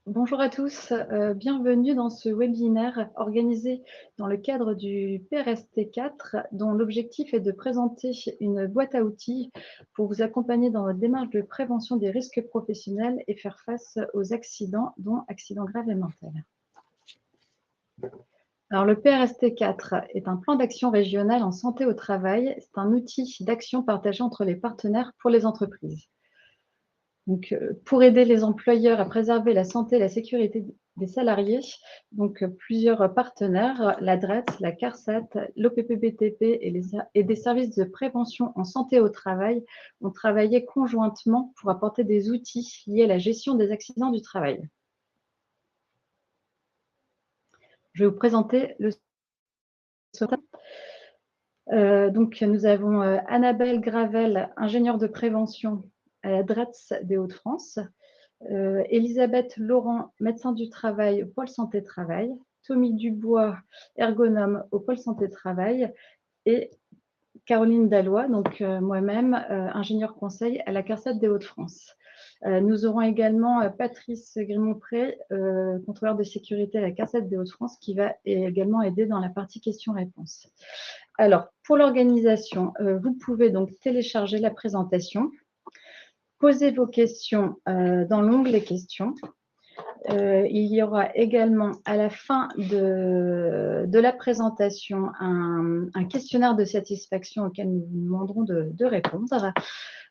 Bonjour à tous, bienvenue dans ce webinaire organisé dans le cadre du PRST4 dont l'objectif est de présenter une boîte à outils pour vous accompagner dans votre démarche de prévention des risques professionnels et faire face aux accidents, dont accidents graves et mortels. Alors, le PRST4 est un plan d'action régional en santé au travail. C'est un outil d'action partagé entre les partenaires pour les entreprises. Donc, pour aider les employeurs à préserver la santé et la sécurité des salariés, donc plusieurs partenaires, la DRET, la CARSAT, l'OPPBTP et des services de prévention en santé au travail ont travaillé conjointement pour apporter des outils liés à la gestion des accidents du travail. Je vais vous présenter le donc nous avons Annabelle Gravel, ingénieure de prévention à la DRETS des Hauts-de-France, Elisabeth Laurent, médecin du travail au pôle santé-travail, Tommy Dubois, ergonome au pôle santé-travail, et Caroline Dallois, donc moi-même, ingénieure conseil à la CARSAT des Hauts-de-France. Nous aurons également Patrice Grimont-Pré, contrôleur de sécurité à la CARSAT des Hauts-de-France, qui va également aider dans la partie questions-réponses. Alors, pour l'organisation, vous pouvez donc télécharger la présentation, poser vos questions dans l'onglet questions. Il y aura également à la fin de la présentation un questionnaire de satisfaction auquel nous vous demanderons de répondre.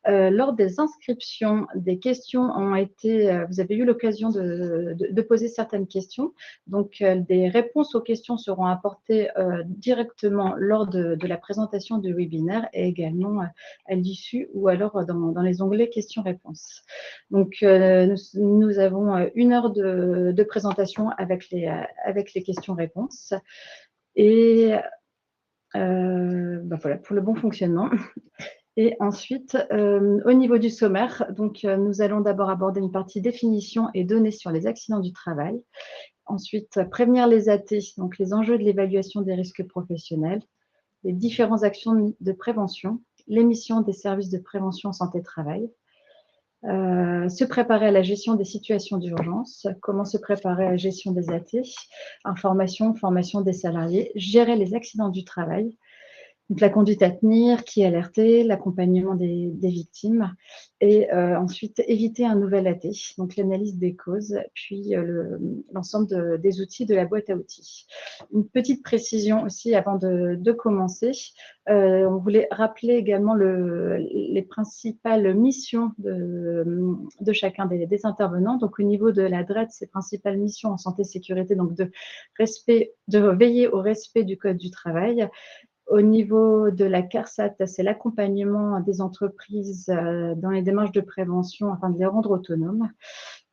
Lors des inscriptions, des questions ont été, vous avez eu l'occasion de poser certaines questions. Donc, des réponses aux questions seront apportées directement lors de la présentation du webinaire et également à l'issue ou alors dans les onglets questions-réponses. Donc, nous avons 1 heure de présentation avec les questions-réponses. Et voilà, pour le bon fonctionnement. Et ensuite, au niveau du sommaire, donc, nous allons d'abord aborder une partie définition et données sur les accidents du travail. Ensuite, prévenir les AT, donc les enjeux de l'évaluation des risques professionnels, les différentes actions de prévention, les missions des services de prévention santé-travail, se préparer à la gestion des situations d'urgence, comment se préparer à la gestion des AT, formation des salariés, gérer les accidents du travail, donc la conduite à tenir, qui est alerté, l'accompagnement des victimes et ensuite éviter un nouvel AT, donc l'analyse des causes, puis l'ensemble des outils de la boîte à outils. Une petite précision aussi avant de commencer, on voulait rappeler également les principales missions de chacun des intervenants. Donc au niveau de la DRET, ses principales missions en santé et sécurité, donc de veiller au respect du code du travail. Au niveau de la CARSAT, c'est l'accompagnement des entreprises dans les démarches de prévention afin de les rendre autonomes.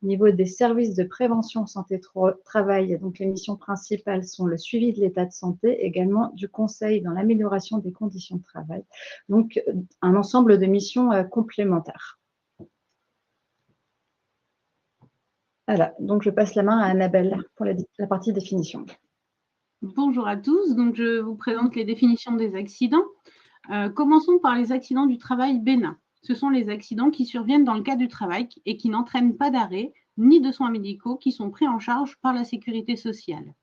Au niveau des services de prévention santé-travail, donc les missions principales sont le suivi de l'état de santé, également du conseil dans l'amélioration des conditions de travail. Donc, un ensemble de missions complémentaires. Voilà, donc je passe la main à Annabelle pour la partie définition. Bonjour à tous, donc je vous présente les définitions des accidents. Commençons par les accidents du travail bénins. Ce sont les accidents qui surviennent dans le cadre du travail et qui n'entraînent pas d'arrêt ni de soins médicaux qui sont pris en charge par la sécurité sociale.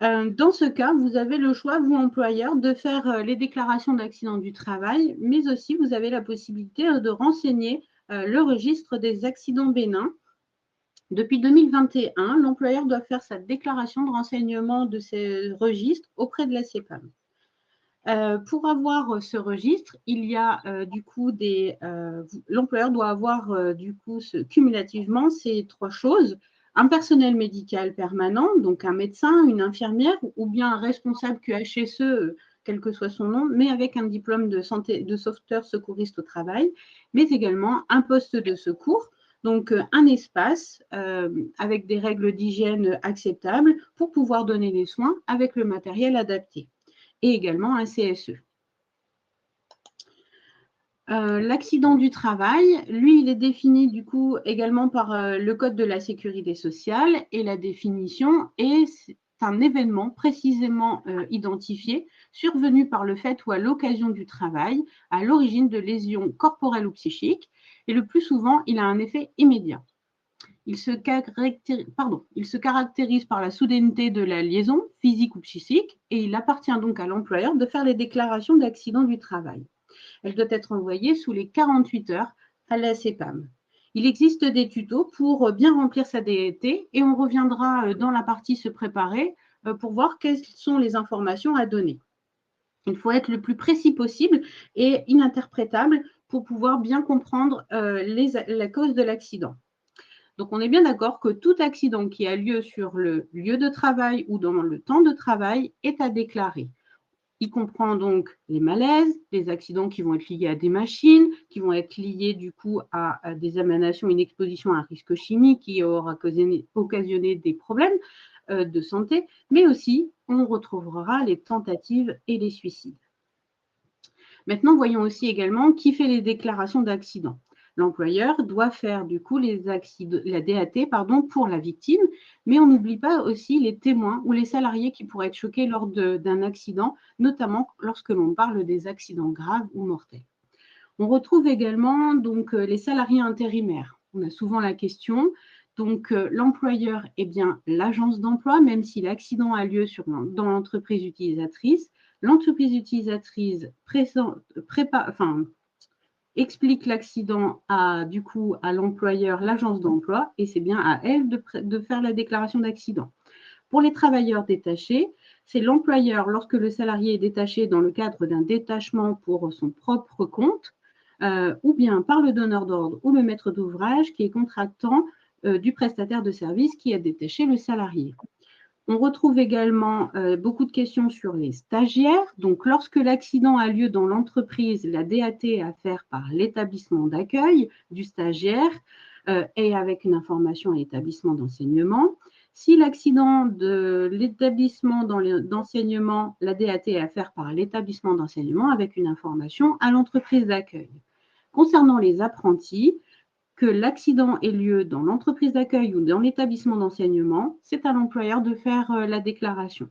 Dans ce cas, vous avez le choix, vous employeur, de faire les déclarations d'accidents du travail, mais aussi vous avez la possibilité de renseigner le registre des accidents bénins. Depuis 2021, l'employeur doit faire sa déclaration de renseignement de ces registres auprès de la CPAM. Pour avoir ce registre, il y a l'employeur doit avoir cumulativement ces 3 choses: un personnel médical permanent, donc un médecin, une infirmière ou bien un responsable QHSE, quel que soit son nom, mais avec un diplôme de sauveteur secouriste au travail, mais également un poste de secours. Donc, un espace avec des règles d'hygiène acceptables pour pouvoir donner des soins avec le matériel adapté, et également un CSE. L'accident du travail, lui, il est défini du coup également par le Code de la sécurité sociale, et la définition est un événement précisément identifié, survenu par le fait ou à l'occasion du travail, à l'origine de lésions corporelles ou psychiques, et le plus souvent, il a un effet immédiat. Il se caractérise par la soudaineté de la liaison, physique ou psychique, et il appartient donc à l'employeur de faire les déclarations d'accident du travail. Elle doit être envoyée sous les 48 heures à la CEPAM. Il existe des tutos pour bien remplir sa DAT et on reviendra dans la partie se préparer pour voir quelles sont les informations à donner. Il faut être le plus précis possible et ininterprétable pour pouvoir bien comprendre la cause de l'accident. Donc, on est bien d'accord que tout accident qui a lieu sur le lieu de travail ou dans le temps de travail est à déclarer. Il comprend donc les malaises, les accidents qui vont être liés à des machines, qui vont être liés du coup à des émanations, une exposition à un risque chimique qui aura occasionné des problèmes de santé, mais aussi on retrouvera les tentatives et les suicides. Maintenant, voyons aussi également qui fait les déclarations d'accident. L'employeur doit faire du coup la DAT pour la victime, mais on n'oublie pas aussi les témoins ou les salariés qui pourraient être choqués lors d'un accident, notamment lorsque l'on parle des accidents graves ou mortels. On retrouve également donc les salariés intérimaires. On a souvent la question. Donc, l'employeur est bien l'agence d'emploi, même si l'accident a lieu dans l'entreprise utilisatrice. L'entreprise utilisatrice explique l'accident à l'employeur, l'agence d'emploi, et c'est bien à elle de faire la déclaration d'accident. Pour les travailleurs détachés, c'est l'employeur, lorsque le salarié est détaché dans le cadre d'un détachement pour son propre compte, ou bien par le donneur d'ordre ou le maître d'ouvrage qui est contractant du prestataire de service qui a détaché le salarié. On retrouve également beaucoup de questions sur les stagiaires. Donc, lorsque l'accident a lieu dans l'entreprise, la DAT est à faire par l'établissement d'accueil du stagiaire et avec une information à l'établissement d'enseignement. Si l'accident de l'établissement d'enseignement, la DAT est à faire par l'établissement d'enseignement avec une information à l'entreprise d'accueil. Concernant les apprentis, que l'accident ait lieu dans l'entreprise d'accueil ou dans l'établissement d'enseignement, c'est à l'employeur de faire la déclaration.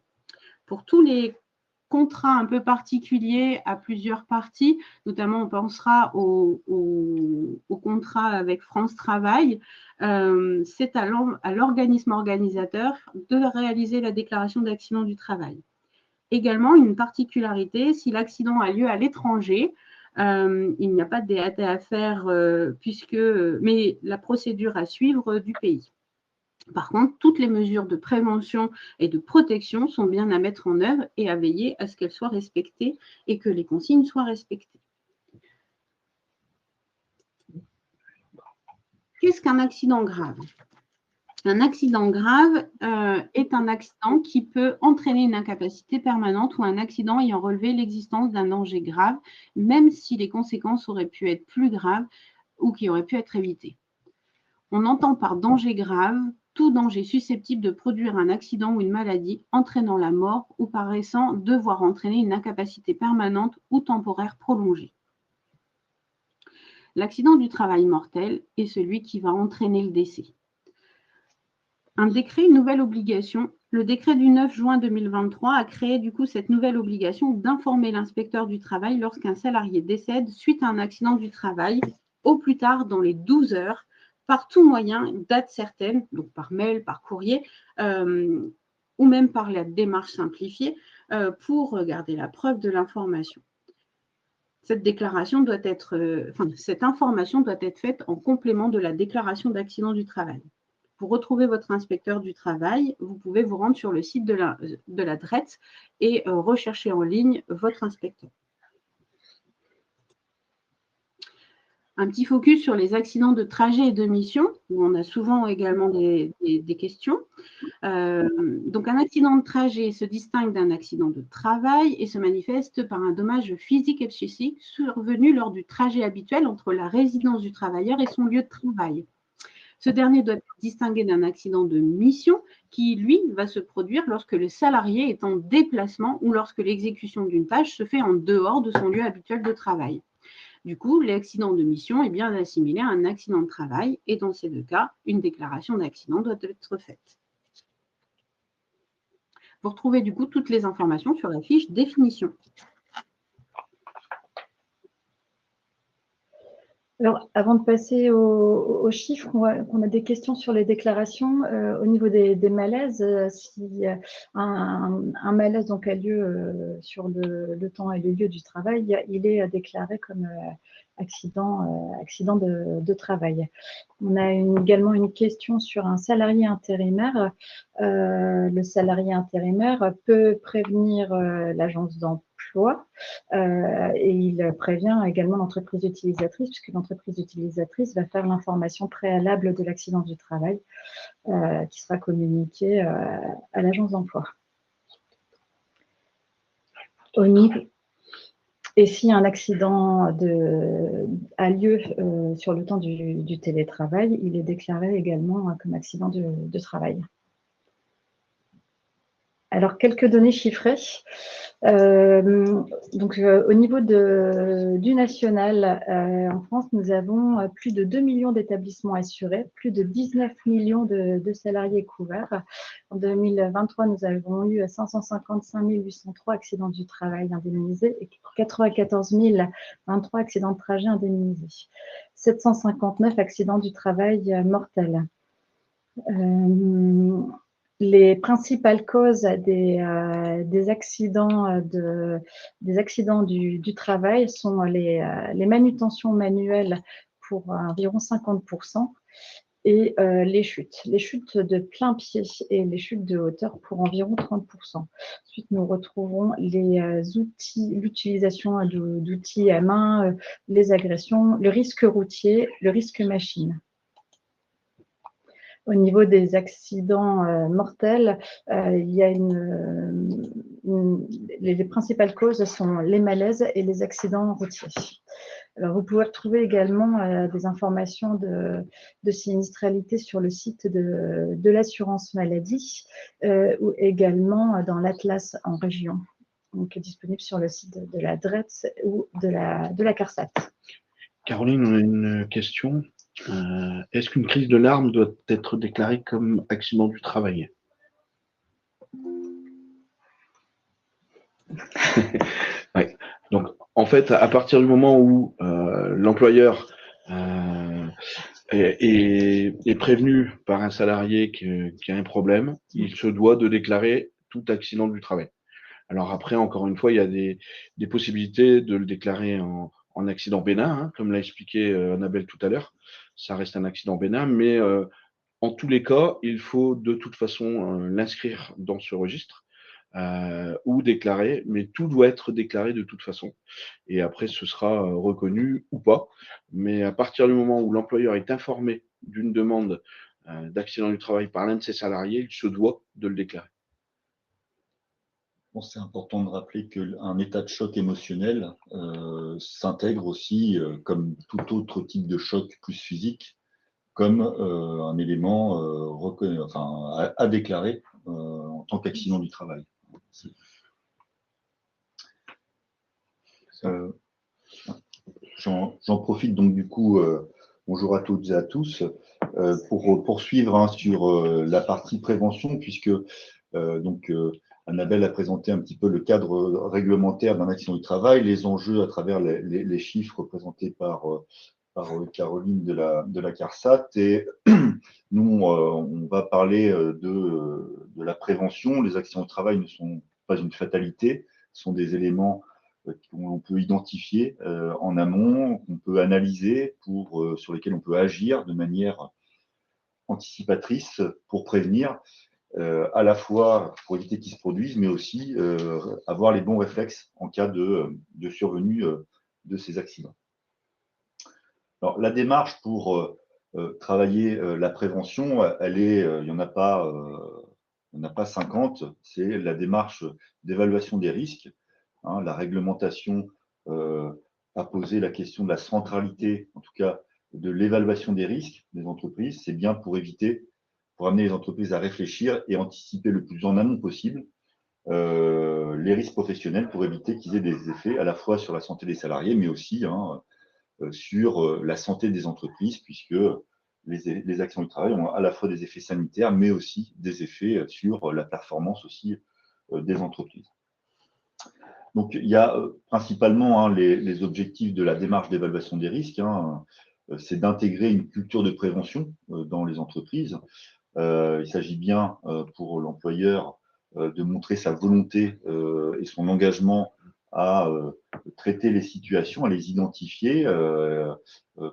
Pour tous les contrats un peu particuliers à plusieurs parties, notamment on pensera au contrat avec France Travail, c'est à l'organisme organisateur de réaliser la déclaration d'accident du travail. Également, une particularité, si l'accident a lieu à l'étranger, il n'y a pas de DAT à faire, mais la procédure à suivre du pays. Par contre, toutes les mesures de prévention et de protection sont bien à mettre en œuvre et à veiller à ce qu'elles soient respectées et que les consignes soient respectées. Qu'est-ce qu'un accident grave ? Un accident grave est un accident qui peut entraîner une incapacité permanente ou un accident ayant relevé l'existence d'un danger grave, même si les conséquences auraient pu être plus graves ou qui auraient pu être évitées. On entend par danger grave tout danger susceptible de produire un accident ou une maladie entraînant la mort ou paraissant devoir entraîner une incapacité permanente ou temporaire prolongée. L'accident du travail mortel est celui qui va entraîner le décès. Un décret, une nouvelle obligation. Le décret du 9 juin 2023 a créé du coup cette nouvelle obligation d'informer l'inspecteur du travail lorsqu'un salarié décède suite à un accident du travail, au plus tard dans les 12 heures, par tout moyen, date certaine, donc par mail, par courrier, ou même par la démarche simplifiée, pour garder la preuve de l'information. Cette information doit être faite en complément de la déclaration d'accident du travail. Pour retrouver votre inspecteur du travail, vous pouvez vous rendre sur le site de la DRET et rechercher en ligne votre inspecteur. Un petit focus sur les accidents de trajet et de mission, où on a souvent également des questions. Donc, un accident de trajet se distingue d'un accident de travail et se manifeste par un dommage physique et psychique survenu lors du trajet habituel entre la résidence du travailleur et son lieu de travail. Ce dernier doit être distingué d'un accident de mission qui, lui, va se produire lorsque le salarié est en déplacement ou lorsque l'exécution d'une tâche se fait en dehors de son lieu habituel de travail. Du coup, l'accident de mission est bien assimilé à un accident de travail et dans ces deux cas, une déclaration d'accident doit être faite. Vous retrouvez du coup toutes les informations sur la fiche définition. Alors, avant de passer aux chiffres, on a des questions sur les déclarations. Au niveau des malaises, si un malaise donc, a lieu sur le temps et le lieu du travail, il est déclaré comme accident de travail. On a également une question sur un salarié intérimaire. Le salarié intérimaire peut prévenir l'agence d'emploi et il prévient également l'entreprise utilisatrice, puisque l'entreprise utilisatrice va faire l'information préalable de l'accident du travail qui sera communiquée à l'agence d'emploi. Et si un accident a lieu sur le temps du télétravail, il est déclaré également comme accident de travail. Alors, quelques données chiffrées. Au niveau du national, en France, nous avons plus de 2 millions d'établissements assurés, plus de 19 millions de salariés couverts. En 2023, nous avons eu 555 803 accidents du travail indemnisés et 94 023 accidents de trajet indemnisés. 759 accidents du travail mortels. Les principales causes des accidents du travail sont les manutentions manuelles pour environ 50% et les chutes de plein pied et les chutes de hauteur pour environ 30%. Ensuite, nous retrouvons l'utilisation d'outils à main, les agressions, le risque routier, le risque machine. Au niveau des accidents mortels, il y a les principales causes sont les malaises et les accidents routiers. Alors, vous pouvez retrouver également des informations de sinistralité sur le site de l'assurance maladie ou également dans l'Atlas en région, donc disponible sur le site de la DRETS ou de la CARSAT. Caroline, on a une question. Est-ce qu'une crise de larmes doit être déclarée comme accident du travail? Ouais. Donc, en fait, à partir du moment où l'employeur est prévenu par un salarié qui a un problème, il se doit de déclarer tout accident du travail. Alors après, encore une fois, il y a des possibilités de le déclarer en accident bénin, hein, comme l'a expliqué Annabelle tout à l'heure. Ça reste un accident bénin, mais en tous les cas, il faut de toute façon l'inscrire dans ce registre ou déclarer, mais tout doit être déclaré de toute façon. Et après, ce sera reconnu ou pas. Mais à partir du moment où l'employeur est informé d'une demande d'accident du travail par l'un de ses salariés, il se doit de le déclarer. Bon, c'est important de rappeler qu'un état de choc émotionnel s'intègre aussi, comme tout autre type de choc plus physique, comme un élément à déclarer en tant qu'accident du travail. J'en profite donc du coup, bonjour à toutes et à tous, pour poursuivre sur la partie prévention, puisque Annabelle a présenté un petit peu le cadre réglementaire d'un accident du travail, les enjeux à travers les chiffres présentés par Caroline de la CARSAT. Et nous, on va parler de la prévention. Les accidents du travail ne sont pas une fatalité, ce sont des éléments qu'on peut identifier en amont, qu'on peut analyser, sur lesquels on peut agir de manière anticipatrice pour prévenir, à la fois pour éviter qu'ils se produisent, mais aussi avoir les bons réflexes en cas de survenue de ces accidents. Alors, la démarche pour travailler la prévention, il n'y en a pas 50, c'est la démarche d'évaluation des risques. Hein, la réglementation a posé la question de la centralité, en tout cas de l'évaluation des risques des entreprises. C'est bien pour amener les entreprises à réfléchir et anticiper le plus en amont possible les risques professionnels pour éviter qu'ils aient des effets à la fois sur la santé des salariés, mais aussi sur la santé des entreprises, puisque les accidents du travail ont à la fois des effets sanitaires, mais aussi des effets sur la performance aussi des entreprises. Donc, il y a principalement les objectifs de la démarche d'évaluation des risques. C'est d'intégrer une culture de prévention dans les entreprises. Il s'agit bien pour l'employeur de montrer sa volonté et son engagement à traiter les situations, à les identifier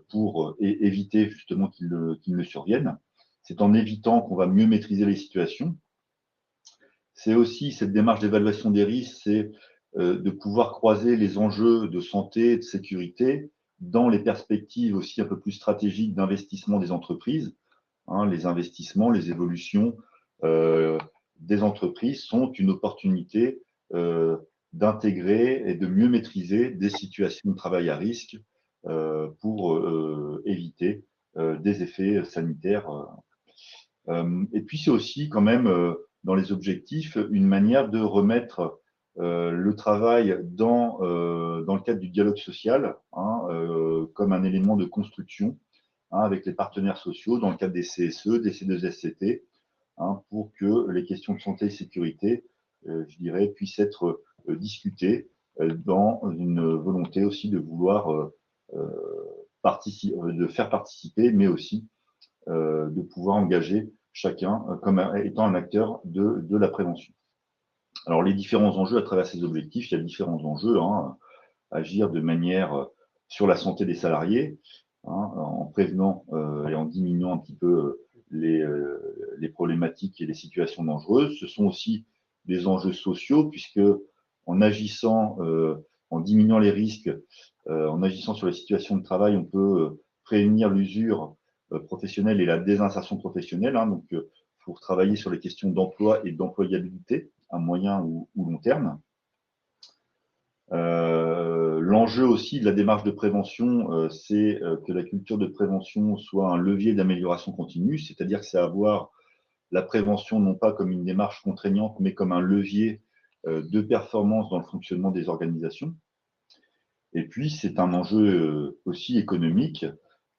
pour éviter justement qu'ils ne surviennent. C'est en évitant qu'on va mieux maîtriser les situations. C'est aussi cette démarche d'évaluation des risques, c'est de pouvoir croiser les enjeux de santé et de sécurité dans les perspectives aussi un peu plus stratégiques d'investissement des entreprises. Les investissements, les évolutions des entreprises sont une opportunité d'intégrer et de mieux maîtriser des situations de travail à risque pour éviter des effets sanitaires. Et puis, c'est aussi quand même, dans les objectifs, une manière de remettre le travail dans le cadre du dialogue social, comme un élément de construction avec les partenaires sociaux dans le cadre des CSE, des C2SCT, pour que les questions de santé et sécurité, je dirais, puissent être discutées dans une volonté aussi de vouloir de faire participer, mais aussi de pouvoir engager chacun comme étant un acteur de la prévention. Alors, les différents enjeux à travers ces objectifs, il y a différents enjeux. Agir de manière sur la santé des salariés, en prévenant et en diminuant un petit peu les problématiques et les situations dangereuses. Ce sont aussi des enjeux sociaux, puisque en agissant, en diminuant les risques, en agissant sur les situations de travail, on peut prévenir l'usure professionnelle et la désinsertion professionnelle. Donc, pour travailler sur les questions d'emploi et d'employabilité à moyen ou long terme. L'enjeu aussi de la démarche de prévention, c'est que la culture de prévention soit un levier d'amélioration continue, c'est-à-dire que c'est avoir la prévention non pas comme une démarche contraignante, mais comme un levier de performance dans le fonctionnement des organisations. Et puis, c'est un enjeu aussi économique.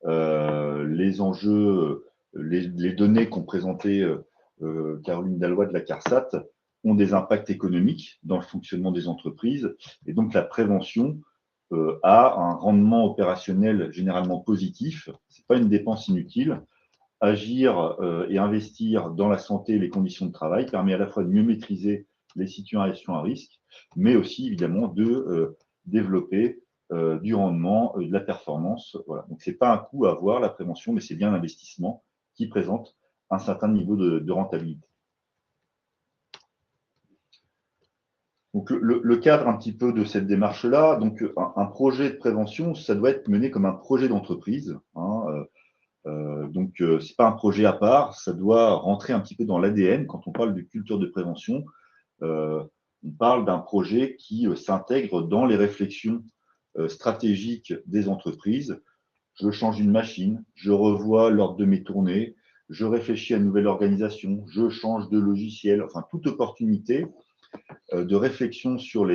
Les enjeux, les données qu'ont présentées Caroline Dalloy de la CARSAT ont des impacts économiques dans le fonctionnement des entreprises. Et donc, la prévention a un rendement opérationnel généralement positif. Ce n'est pas une dépense inutile. Agir et investir dans la santé et les conditions de travail permet à la fois de mieux maîtriser les situations à risque, mais aussi évidemment de développer du rendement, de la performance. Voilà. Donc, ce n'est pas un coût à avoir, la prévention, mais c'est bien l'investissement qui présente un certain niveau de rentabilité. Donc, le cadre un petit peu de cette démarche-là, donc un projet de prévention, ça doit être mené comme un projet d'entreprise. Donc, ce n'est pas un projet à part, ça doit rentrer un petit peu dans l'ADN. Quand on parle de culture de prévention, on parle d'un projet qui s'intègre dans les réflexions stratégiques des entreprises. Je change une machine, je revois l'ordre de mes tournées, je réfléchis à une nouvelle organisation, je change de logiciel, enfin toute opportunité de réflexion sur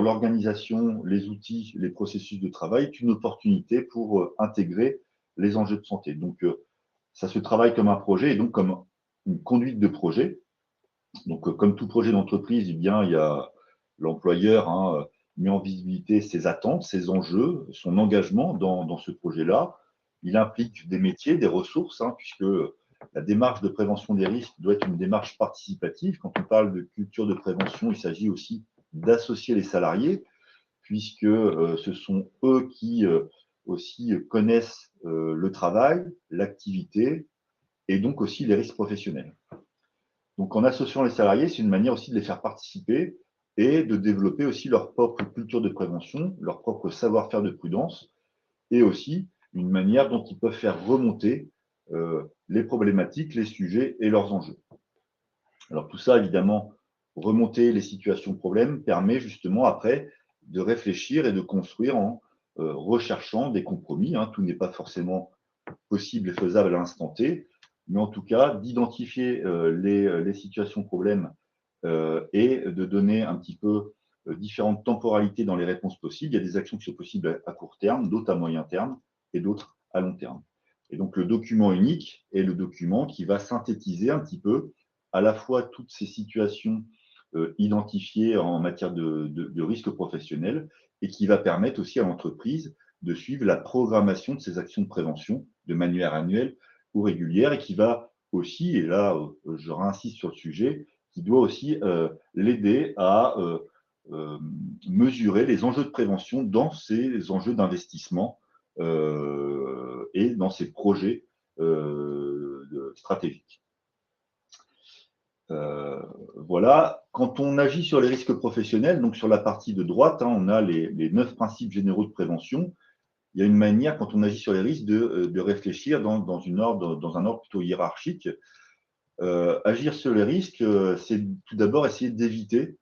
l'organisation, les outils, les processus de travail est une opportunité pour intégrer les enjeux de santé. Donc, ça se travaille comme un projet et donc comme une conduite de projet. Donc, comme tout projet d'entreprise, il y a l'employeur met en visibilité ses attentes, ses enjeux, son engagement dans ce projet-là. Il implique des métiers, des ressources, puisque la démarche de prévention des risques doit être une démarche participative. Quand on parle de culture de prévention, il s'agit aussi d'associer les salariés, puisque ce sont eux qui aussi connaissent le travail, l'activité et donc aussi les risques professionnels. Donc, en associant les salariés, c'est une manière aussi de les faire participer et de développer aussi leur propre culture de prévention, leur propre savoir-faire de prudence et aussi une manière dont ils peuvent faire remonter les problématiques, les sujets et leurs enjeux. Alors, tout ça, évidemment, remonter les situations de problème permet justement après de réfléchir et de construire en recherchant des compromis. Tout n'est pas forcément possible et faisable à l'instant T, mais en tout cas, d'identifier les situations problèmes et de donner un petit peu différentes temporalités dans les réponses possibles. Il y a des actions qui sont possibles à court terme, d'autres à moyen terme et d'autres à long terme. Et donc, le document unique est le document qui va synthétiser un petit peu à la fois toutes ces situations identifiés en matière de risque professionnel et qui va permettre aussi à l'entreprise de suivre la programmation de ses actions de prévention de manière annuelle ou régulière et qui va aussi, et là je réinsiste sur le sujet, qui doit aussi l'aider à mesurer les enjeux de prévention dans ces enjeux d'investissement et dans ces projets stratégiques. Voilà, quand on agit sur les risques professionnels, donc sur la partie de droite, on a les 9 principes généraux de prévention. Il y a une manière, quand on agit sur les risques, de réfléchir dans un ordre plutôt hiérarchique. Agir sur les risques, c'est tout d'abord essayer d'éviter,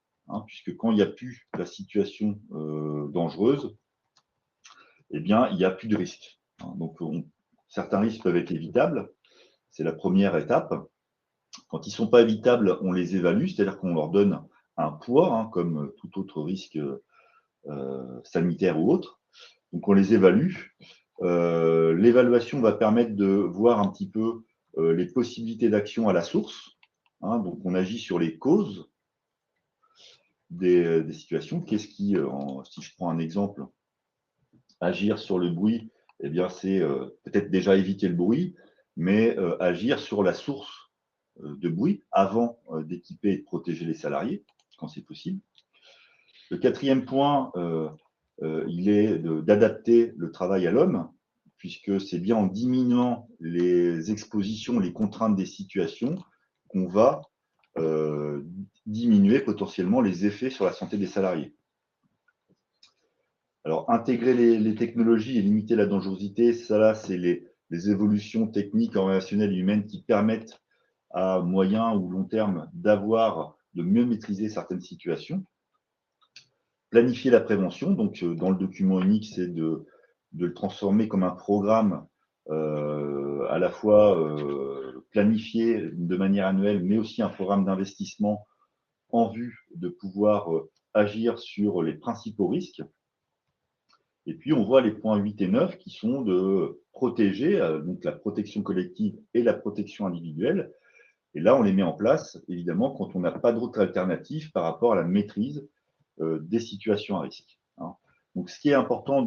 puisque quand il n'y a plus la situation dangereuse, eh bien, il n'y a plus de risque. Donc, certains risques peuvent être évitables, c'est la première étape. Quand ils ne sont pas évitables, on les évalue, c'est-à-dire qu'on leur donne un poids, comme tout autre risque sanitaire ou autre. Donc, on les évalue. L'évaluation va permettre de voir un petit peu les possibilités d'action à la source. Donc, on agit sur les causes des situations. Qu'est-ce qui, si je prends un exemple, agir sur le bruit, eh bien, c'est peut-être déjà éviter le bruit, mais agir sur la source de bruit avant d'équiper et de protéger les salariés, quand c'est possible. Le quatrième point, il est d'adapter le travail à l'homme, puisque c'est bien en diminuant les expositions, les contraintes des situations qu'on va diminuer potentiellement les effets sur la santé des salariés. Alors, intégrer les technologies et limiter la dangerosité, ça là, c'est les évolutions techniques, organisationnelles et humaines qui permettent à moyen ou long terme de mieux maîtriser certaines situations. Planifier la prévention, donc dans le document unique, c'est de le transformer comme un programme à la fois planifié de manière annuelle, mais aussi un programme d'investissement en vue de pouvoir agir sur les principaux risques. Et puis, on voit les points 8 et 9 qui sont de protéger, donc la protection collective et la protection individuelle. Et là, on les met en place, évidemment, quand on n'a pas d'autre alternative par rapport à la maîtrise des situations à risque. Donc, ce qui est important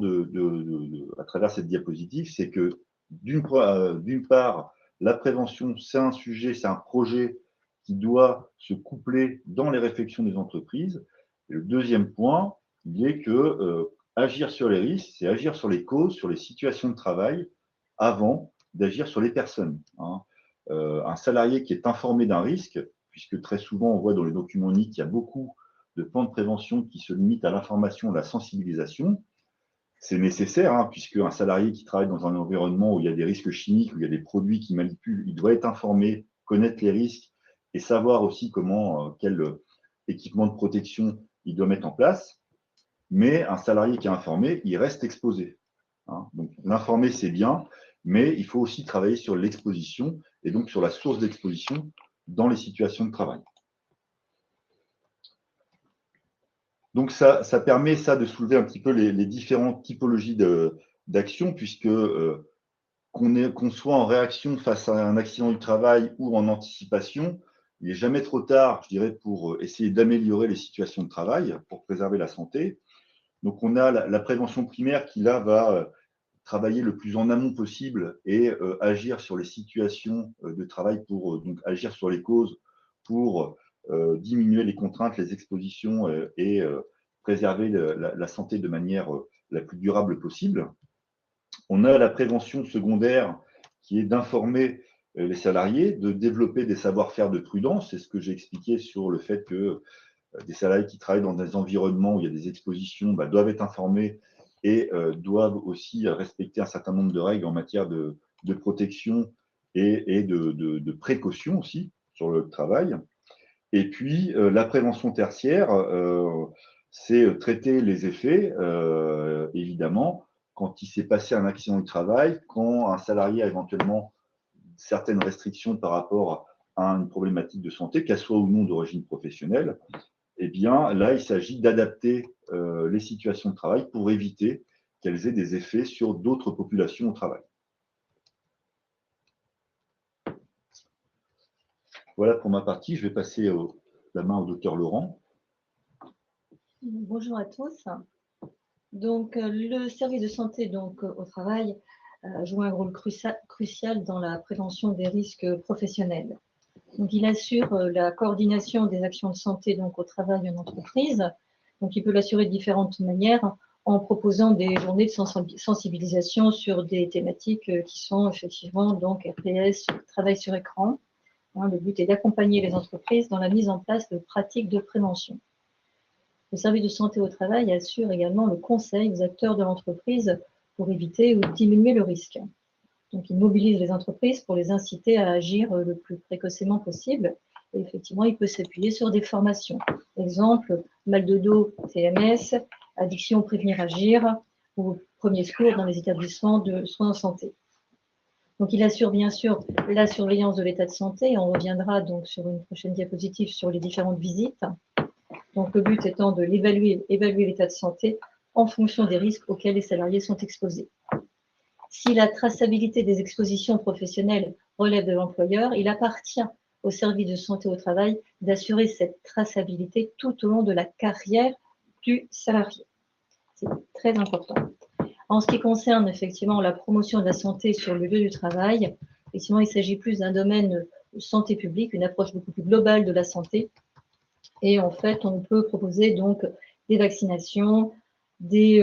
à travers cette diapositive, c'est que d'une part, la prévention, c'est un sujet, c'est un projet qui doit se coupler dans les réflexions des entreprises. Et le deuxième point, il est que agir sur les risques, c'est agir sur les causes, sur les situations de travail, avant d'agir sur les personnes. Un salarié qui est informé d'un risque, puisque très souvent on voit dans les documents uniques qu'il y a beaucoup de plans de prévention qui se limitent à l'information, à la sensibilisation, c'est nécessaire, puisque un salarié qui travaille dans un environnement où il y a des risques chimiques, où il y a des produits qui manipulent, il doit être informé, connaître les risques et savoir aussi quel équipement de protection il doit mettre en place. Mais un salarié qui est informé, il reste exposé. Donc, l'informer, c'est bien, mais il faut aussi travailler sur l'exposition et donc sur la source d'exposition dans les situations de travail. Donc, ça permet de soulever un petit peu les différentes typologies d'actions, puisque qu'on soit en réaction face à un accident du travail ou en anticipation, il n'est jamais trop tard, je dirais, pour essayer d'améliorer les situations de travail, pour préserver la santé. Donc, on a la prévention primaire qui, là, va travailler le plus en amont possible et agir sur les situations de travail pour donc agir sur les causes pour diminuer les contraintes, les expositions et préserver la santé de manière la plus durable possible. On a la prévention secondaire qui est d'informer les salariés, de développer des savoir-faire de prudence. C'est ce que j'ai expliqué sur le fait que des salariés qui travaillent dans des environnements où il y a des expositions doivent être informés et doivent aussi respecter un certain nombre de règles en matière de protection et de précaution aussi sur le travail. Et puis, la prévention tertiaire, c'est traiter les effets, évidemment, quand il s'est passé un accident du travail, quand un salarié a éventuellement certaines restrictions par rapport à une problématique de santé, qu'elle soit ou non d'origine professionnelle, eh bien, là, il s'agit d'adapter les situations de travail pour éviter qu'elles aient des effets sur d'autres populations au travail. Voilà pour ma partie. Je vais passer la main au docteur Laurent. Bonjour à tous. Donc, le service de santé au travail joue un rôle crucial dans la prévention des risques professionnels. Donc, il assure la coordination des actions de santé au travail en entreprise. Donc, il peut l'assurer de différentes manières en proposant des journées de sensibilisation sur des thématiques qui sont effectivement RPS, travail sur écran. Le but est d'accompagner les entreprises dans la mise en place de pratiques de prévention. Le service de santé au travail assure également le conseil aux acteurs de l'entreprise pour éviter ou diminuer le risque. Donc, il mobilise les entreprises pour les inciter à agir le plus précocement possible. Et effectivement, il peut s'appuyer sur des formations. Exemple, mal de dos, TMS, addiction, prévenir, agir, ou premier secours dans les établissements de soins en santé. Donc, il assure bien sûr la surveillance de l'état de santé. Et on reviendra donc sur une prochaine diapositive sur les différentes visites. Donc, le but étant de évaluer l'état de santé en fonction des risques auxquels les salariés sont exposés. Si la traçabilité des expositions professionnelles relève de l'employeur, il appartient au service de santé au travail d'assurer cette traçabilité tout au long de la carrière du salarié. C'est très important. En ce qui concerne effectivement la promotion de la santé sur le lieu du travail, effectivement, il s'agit plus d'un domaine de santé publique, une approche beaucoup plus globale de la santé. Et en fait, on peut proposer donc des vaccinations, des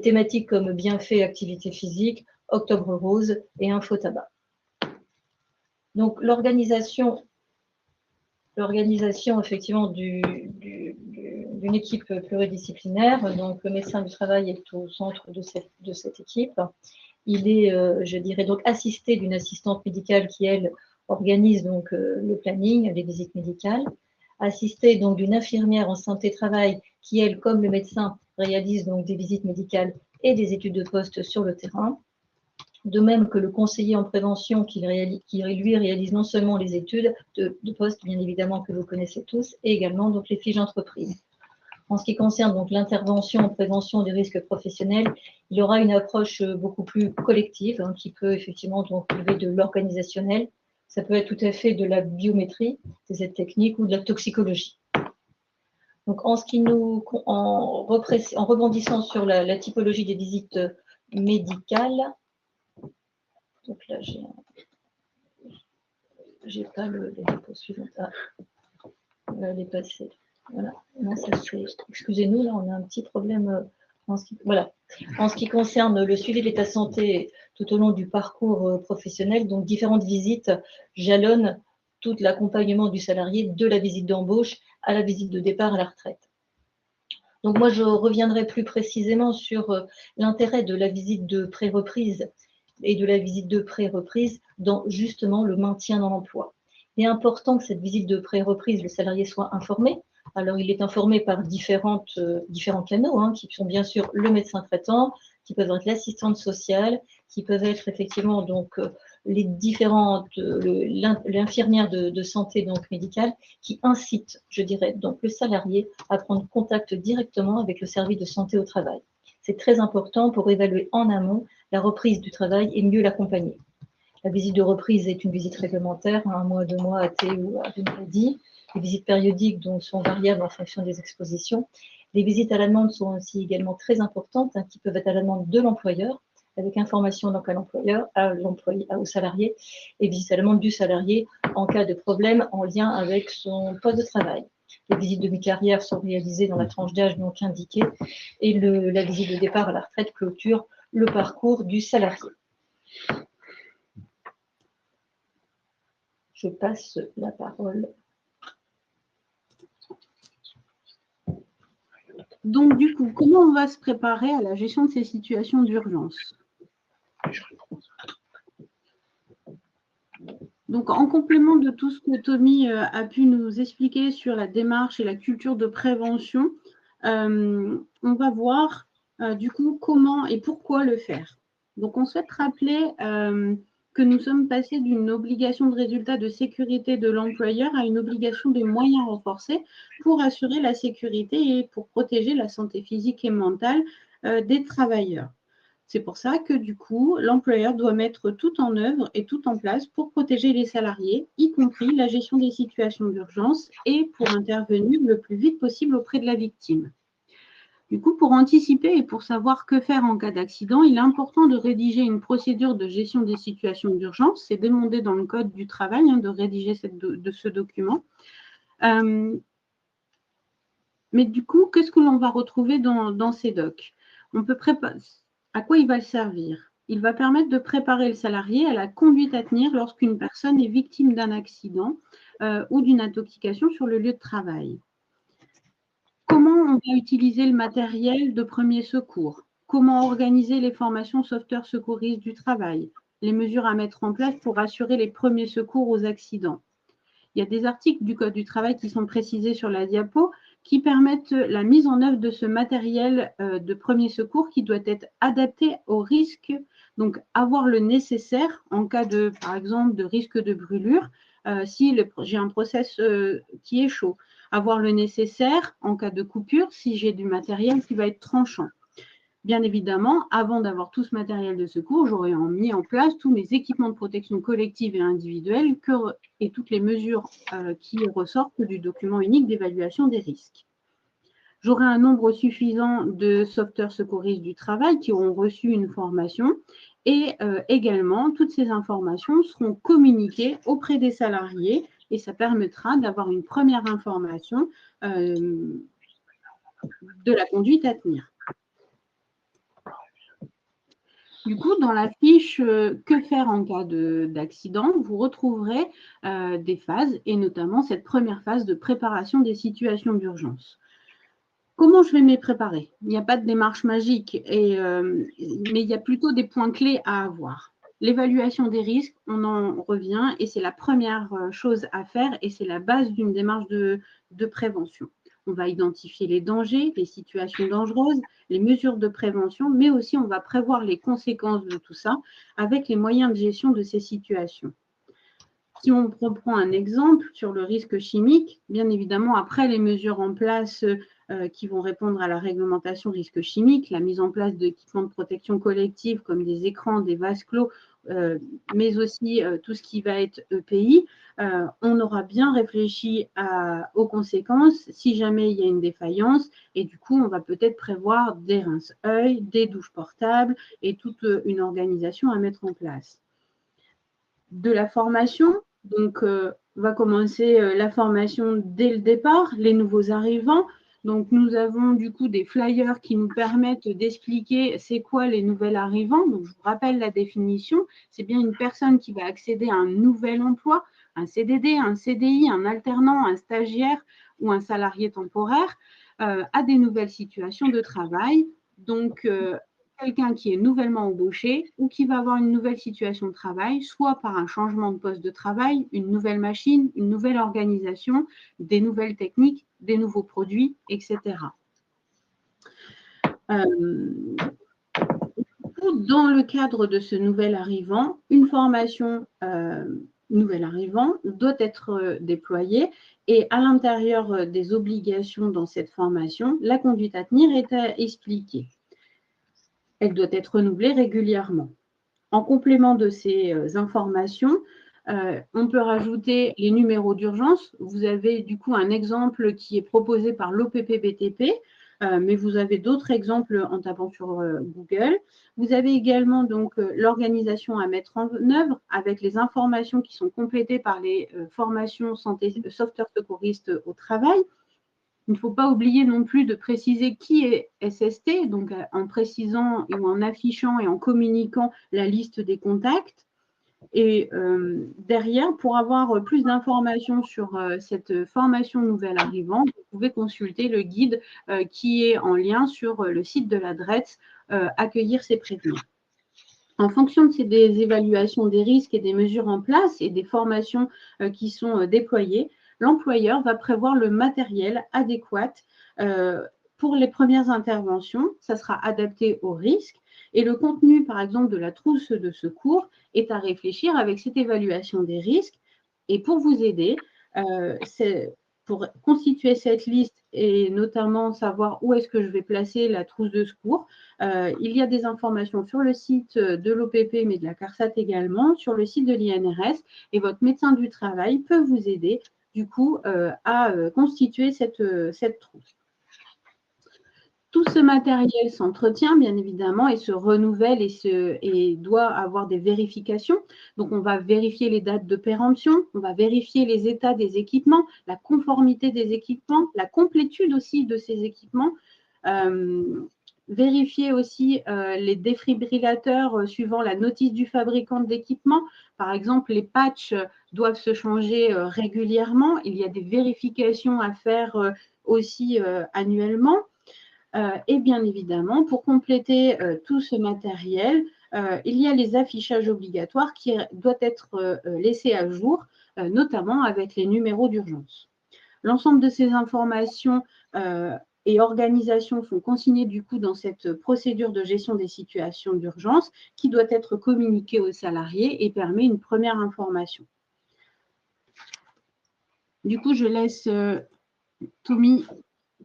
thématiques comme bienfaits, activité physique, octobre rose et info tabac. Donc l'organisation effectivement d'une équipe pluridisciplinaire, donc le médecin du travail est au centre de cette équipe. Il est, je dirais, donc assisté d'une assistante médicale qui, elle, organise donc le planning, les visites médicales, assisté donc d'une infirmière en santé-travail qui, elle, comme le médecin, réalise donc des visites médicales et des études de poste sur le terrain. De même que le conseiller en prévention qui lui réalise non seulement les études de poste, bien évidemment que vous connaissez tous, et également donc les fiches d'entreprise. En ce qui concerne donc l'intervention en prévention des risques professionnels, il y aura une approche beaucoup plus collective qui peut effectivement donc relever de l'organisationnel. Ça peut être tout à fait de la biométrie, des aides techniques ou de la toxicologie. Donc, en rebondissant sur la typologie des visites médicales, donc là, j'ai pas les dépôts suivants. Ah, elle est passée. Voilà. Non, ça c'est. Excusez-nous, là, on a un petit problème. En ce qui concerne le suivi de l'état de santé tout au long du parcours professionnel, donc différentes visites jalonnent tout l'accompagnement du salarié de la visite d'embauche à la visite de départ à la retraite. Donc moi, je reviendrai plus précisément sur l'intérêt de la visite de pré-reprise et de la visite de pré-reprise dans justement le maintien dans l'emploi. Il est important que cette visite de pré-reprise, le salarié soit informé. Alors, il est informé par différents canaux, qui sont bien sûr le médecin traitant, qui peuvent être l'assistante sociale, qui peuvent être effectivement donc l'infirmière de santé donc médicale, qui incite, je dirais, donc le salarié à prendre contact directement avec le service de santé au travail. C'est très important pour évaluer en amont la reprise du travail et mieux l'accompagner. La visite de reprise est une visite réglementaire, 1 mois, 2 mois, AT ou à maladie. Les visites périodiques donc, sont variables en fonction des expositions. Les visites à la demande sont aussi également très importantes, qui peuvent être à la demande de l'employeur, avec information donc à l'employeur, au salarié, et visites à la demande du salarié en cas de problème en lien avec son poste de travail. Les visites de mi-carrière sont réalisées dans la tranche d'âge donc indiquée, et la visite de départ à la retraite clôture le parcours du salarié. Je passe la parole. Donc, du coup, comment on va se préparer à la gestion de ces situations d'urgence? Donc, en complément de tout ce que Tommy a pu nous expliquer sur la démarche et la culture de prévention, on va voir du coup comment et pourquoi le faire. Donc, on souhaite rappeler que nous sommes passés d'une obligation de résultat de sécurité de l'employeur à une obligation de moyens renforcés pour assurer la sécurité et pour protéger la santé physique et mentale des travailleurs. C'est pour ça que du coup, l'employeur doit mettre tout en œuvre et tout en place pour protéger les salariés, y compris la gestion des situations d'urgence et pour intervenir le plus vite possible auprès de la victime. Du coup, pour anticiper et pour savoir que faire en cas d'accident, il est important de rédiger une procédure de gestion des situations d'urgence. C'est demandé dans le Code du travail de rédiger ce document. Mais du coup, qu'est-ce que l'on va retrouver dans ces docs? À quoi il va servir? Il va permettre de préparer le salarié à la conduite à tenir lorsqu'une personne est victime d'un accident ou d'une intoxication sur le lieu de travail. Comment on va utiliser le matériel de premier secours? Comment organiser les formations sauveteurs secouristes du travail? Les mesures à mettre en place pour assurer les premiers secours aux accidents. Il y a des articles du Code du travail qui sont précisés sur la diapo qui permettent la mise en œuvre de ce matériel de premier secours qui doit être adapté au risque, donc avoir le nécessaire en cas de, par exemple, de risque de brûlure, si j'ai un process qui est chaud, avoir le nécessaire en cas de coupure si j'ai du matériel qui va être tranchant. Bien évidemment, avant d'avoir tout ce matériel de secours, j'aurais mis en place tous mes équipements de protection collective et individuelle et toutes les mesures qui ressortent du document unique d'évaluation des risques. J'aurai un nombre suffisant de sauveteurs secouristes du travail qui auront reçu une formation et également, toutes ces informations seront communiquées auprès des salariés et ça permettra d'avoir une première information de la conduite à tenir. Du coup, dans la fiche « Que faire en cas d'accident », vous retrouverez des phases, et notamment cette première phase de préparation des situations d'urgence. Comment je vais m'y préparer? Il n'y a pas de démarche magique, mais il y a plutôt des points clés à avoir. L'évaluation des risques, on en revient, et c'est la première chose à faire, et c'est la base d'une démarche de prévention. On va identifier les dangers, les situations dangereuses, les mesures de prévention, mais aussi on va prévoir les conséquences de tout ça avec les moyens de gestion de ces situations. Si on reprend un exemple sur le risque chimique, bien évidemment, après les mesures en place qui vont répondre à la réglementation risque chimique, la mise en place d'équipements de protection collective comme des écrans, des vases clos, mais aussi tout ce qui va être EPI, on aura bien réfléchi aux conséquences si jamais il y a une défaillance et du coup, on va peut-être prévoir des rince-œil, des douches portables et toute une organisation à mettre en place. De la formation, donc va commencer la formation dès le départ, les nouveaux arrivants. Donc, nous avons du coup des flyers qui nous permettent d'expliquer c'est quoi les nouveaux arrivants. Donc, je vous rappelle la définition. C'est bien une personne qui va accéder à un nouvel emploi, un CDD, un CDI, un alternant, un stagiaire ou un salarié temporaire à des nouvelles situations de travail. Donc, quelqu'un qui est nouvellement embauché ou qui va avoir une nouvelle situation de travail, soit par un changement de poste de travail, une nouvelle machine, une nouvelle organisation, des nouvelles techniques, des nouveaux produits, etc. Dans le cadre de ce nouvel arrivant, une formation nouvel arrivant doit être déployée et à l'intérieur des obligations dans cette formation, la conduite à tenir est à expliquer. Elle doit être renouvelée régulièrement. En complément de ces informations, on peut rajouter les numéros d'urgence. Vous avez du coup un exemple qui est proposé par l'OPP-BTP, mais vous avez d'autres exemples en tapant sur Google. Vous avez également donc l'organisation à mettre en œuvre avec les informations qui sont complétées par les formations sauveteurs secouristes au travail. Il ne faut pas oublier non plus de préciser qui est SST, donc en précisant ou en affichant et en communiquant la liste des contacts. Et derrière, pour avoir plus d'informations sur cette formation nouvel arrivant, vous pouvez consulter le guide qui est en lien sur le site de la DRETS, Accueillir ses prévenus. En fonction de des évaluations des risques et des mesures en place et des formations qui sont déployées, l'employeur va prévoir le matériel adéquat pour les premières interventions. Ça sera adapté au risque. Et le contenu, par exemple, de la trousse de secours est à réfléchir avec cette évaluation des risques. Et pour vous aider, pour constituer cette liste et notamment savoir où est-ce que je vais placer la trousse de secours. Il y a des informations sur le site de l'OPP, mais de la CARSAT également, sur le site de l'INRS, et votre médecin du travail peut vous aider du coup à constituer cette trousse. Tout ce matériel s'entretient, bien évidemment, et se renouvelle et doit avoir des vérifications. Donc, on va vérifier les dates de péremption, on va vérifier les états des équipements, la conformité des équipements, la complétude aussi de ces équipements. Vérifier aussi les défibrillateurs suivant la notice du fabricant de l'équipement. Par exemple, les patchs doivent se changer régulièrement. Il y a des vérifications à faire aussi annuellement. Et bien évidemment, pour compléter tout ce matériel, il y a les affichages obligatoires qui doivent être laissés à jour, notamment avec les numéros d'urgence. L'ensemble de ces informations et organisations sont consignées du coup dans cette procédure de gestion des situations d'urgence qui doit être communiquée aux salariés et permet une première information. Du coup, je laisse Tommy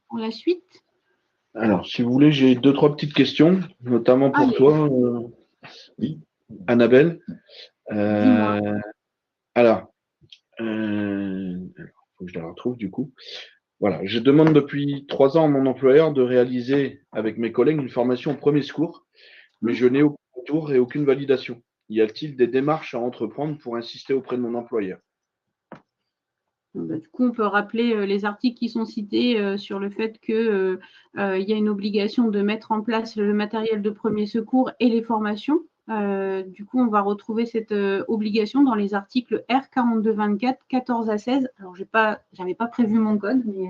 pour la suite. Alors, si vous voulez, j'ai 2-3 petites questions, notamment pour toi, Oui. Annabelle. Dis-moi. Alors, faut que je la retrouve du coup. Voilà, je demande depuis 3 ans à mon employeur de réaliser avec mes collègues une formation au premier secours, mais je n'ai aucun retour et aucune validation. Y a-t-il des démarches à entreprendre pour insister auprès de mon employeur? Du coup, on peut rappeler les articles qui sont cités sur le fait qu'il y a une obligation de mettre en place le matériel de premier secours et les formations. Du coup, on va retrouver cette obligation dans les articles R4224, 14 à 16. Alors, je n'avais pas prévu mon code, mais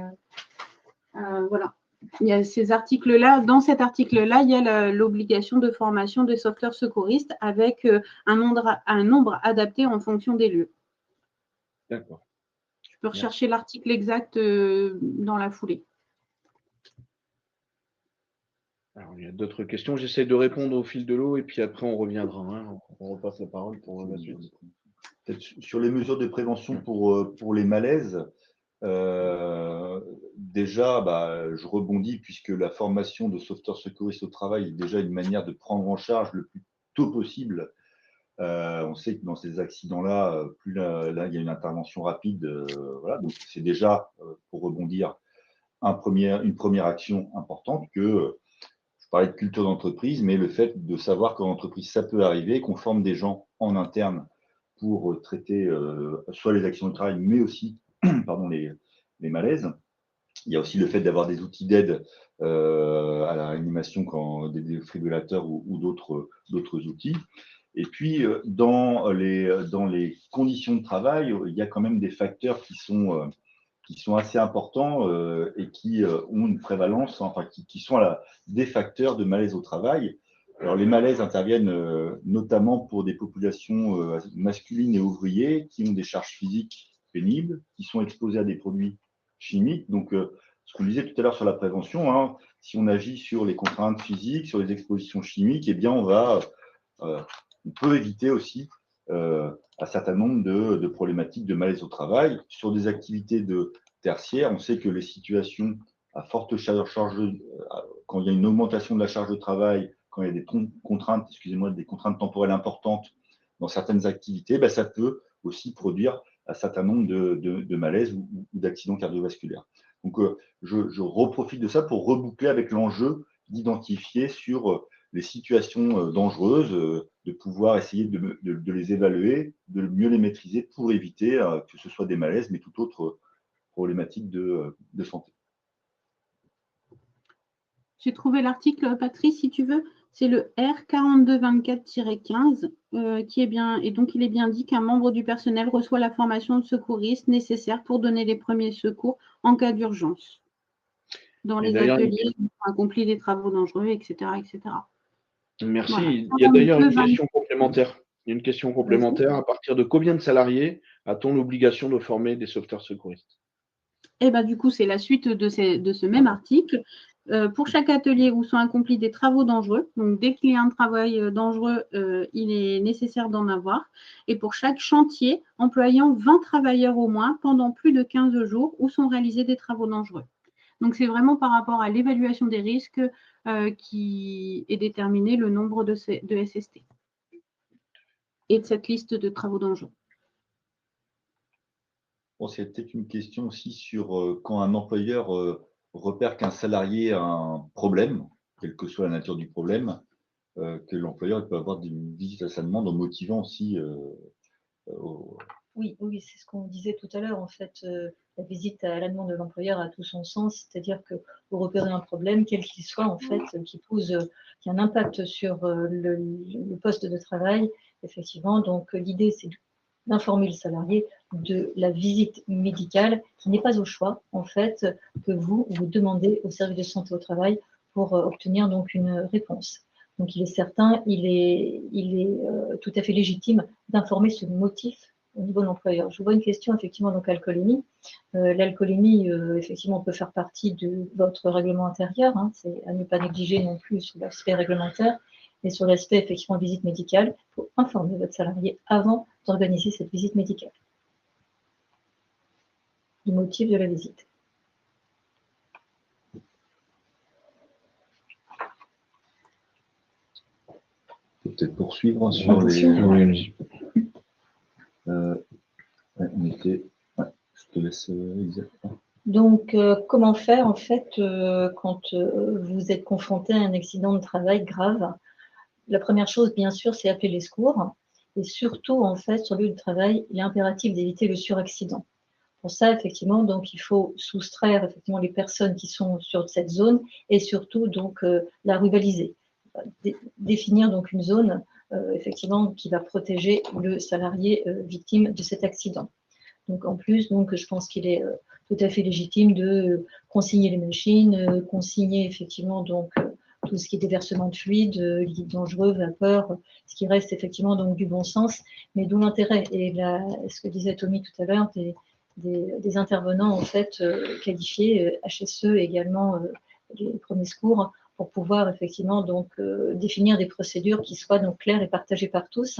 voilà. Il y a ces articles-là. Dans cet article-là, il y a l'obligation de formation des sauveteurs secouristes avec un nombre adapté en fonction des lieux. D'accord. Je peux rechercher l'article exact dans la foulée. Alors, il y a d'autres questions. J'essaie de répondre au fil de l'eau et puis après, on reviendra. Hein. On repasse la parole pour la suite. Peut-être sur les mesures de prévention pour les malaises, déjà, je rebondis puisque la formation de sauveteur secouriste au travail est déjà une manière de prendre en charge le plus tôt possible. On sait que dans ces accidents-là, plus là, il y a une intervention rapide. Voilà, donc c'est déjà, pour rebondir, une première action importante que je parlais de culture d'entreprise, mais le fait de savoir qu'en entreprise, ça peut arriver, qu'on forme des gens en interne pour traiter soit les accidents du travail, mais aussi pardon, les malaises. Il y a aussi le fait d'avoir des outils d'aide à la réanimation, quand des défibrillateurs ou d'autres outils. Et puis, dans les conditions de travail, il y a quand même des facteurs qui sont assez importants et qui ont une prévalence, enfin, qui sont des facteurs de malaise au travail. Alors, les malaises interviennent notamment pour des populations masculines et ouvriers qui ont des charges physiques pénibles, qui sont exposés à des produits chimiques. Donc, ce qu'on disait tout à l'heure sur la prévention, hein, si on agit sur les contraintes physiques, sur les expositions chimiques, eh bien, on peut éviter aussi un certain nombre de problématiques de malaise au travail. Sur des activités tertiaires, on sait que les situations à forte charge, quand il y a une augmentation de la charge de travail, quand il y a des contraintes, des contraintes temporelles importantes dans certaines activités, ça peut aussi produire un certain nombre de malaises ou d'accidents cardiovasculaires. Donc, je reprofite de ça pour reboucler avec l'enjeu d'identifier sur les situations dangereuses, de pouvoir essayer de les évaluer, de mieux les maîtriser pour éviter que ce soit des malaises, mais toute autre problématique de santé. J'ai trouvé l'article, Patrice, si tu veux. C'est le R4224-15 qui est bien, et donc il est bien dit qu'un membre du personnel reçoit la formation de secouriste nécessaire pour donner les premiers secours en cas d'urgence. Dans les ateliers, on accomplit des travaux dangereux, etc. etc. Merci. Voilà. Il y a d'ailleurs une question complémentaire. Il y a une question complémentaire. À partir de combien de salariés a-t-on l'obligation de former des sauveteurs secouristes? Eh bien, du coup, c'est la suite de ce même article. Pour chaque atelier où sont accomplis des travaux dangereux, donc dès qu'il y a un travail dangereux, il est nécessaire d'en avoir. Et pour chaque chantier, employant 20 travailleurs au moins pendant plus de 15 jours où sont réalisés des travaux dangereux. Donc, c'est vraiment par rapport à l'évaluation des risques qui est déterminé le nombre de SST et de cette liste de travaux d'enjeux. Bon, c'est peut-être une question aussi sur quand un employeur repère qu'un salarié a un problème, quelle que soit la nature du problème, que l'employeur peut avoir une visite à sa demande en motivant aussi. Oui, c'est ce qu'on disait tout à l'heure. En fait, la visite à la demande de l'employeur a tout son sens, c'est-à-dire que vous repérez un problème, quel qu'il soit, en fait, qui a un impact sur le poste de travail, effectivement. Donc, l'idée, c'est d'informer le salarié de la visite médicale qui n'est pas au choix, en fait, que vous demandez au service de santé au travail pour obtenir donc une réponse. Donc, il est certain, il est tout à fait légitime d'informer ce motif au niveau de l'employeur. Je vois une question, effectivement, donc alcoolémie. L'alcoolémie, effectivement, peut faire partie de votre règlement intérieur. Hein, c'est à ne pas négliger non plus sur l'aspect réglementaire. Et sur l'aspect, effectivement, visite médicale, il faut informer votre salarié avant d'organiser cette visite médicale. Du motif de la visite. Peut-être poursuivre sur les. Oui, Je te laisse exactement. Donc, comment faire, en fait, quand vous êtes confronté à un accident de travail grave? La première chose, bien sûr, c'est appeler les secours. Et surtout, en fait, sur le lieu de travail, il est impératif d'éviter le suraccident. Pour ça, effectivement, donc, il faut soustraire effectivement les personnes qui sont sur cette zone et surtout donc la ruraliser. Définir donc une zone effectivement qui va protéger le salarié victime de cet accident. Donc en plus, donc je pense qu'il est tout à fait légitime de consigner les machines, consigner effectivement donc tout ce qui est déversement de fluide, liquide dangereux, vapeur, ce qui reste effectivement donc du bon sens, mais d'où l'intérêt et ce que disait Tommy tout à l'heure des intervenants en fait qualifiés, HSE également les premiers secours pour pouvoir effectivement donc définir des procédures qui soient donc claires et partagées par tous.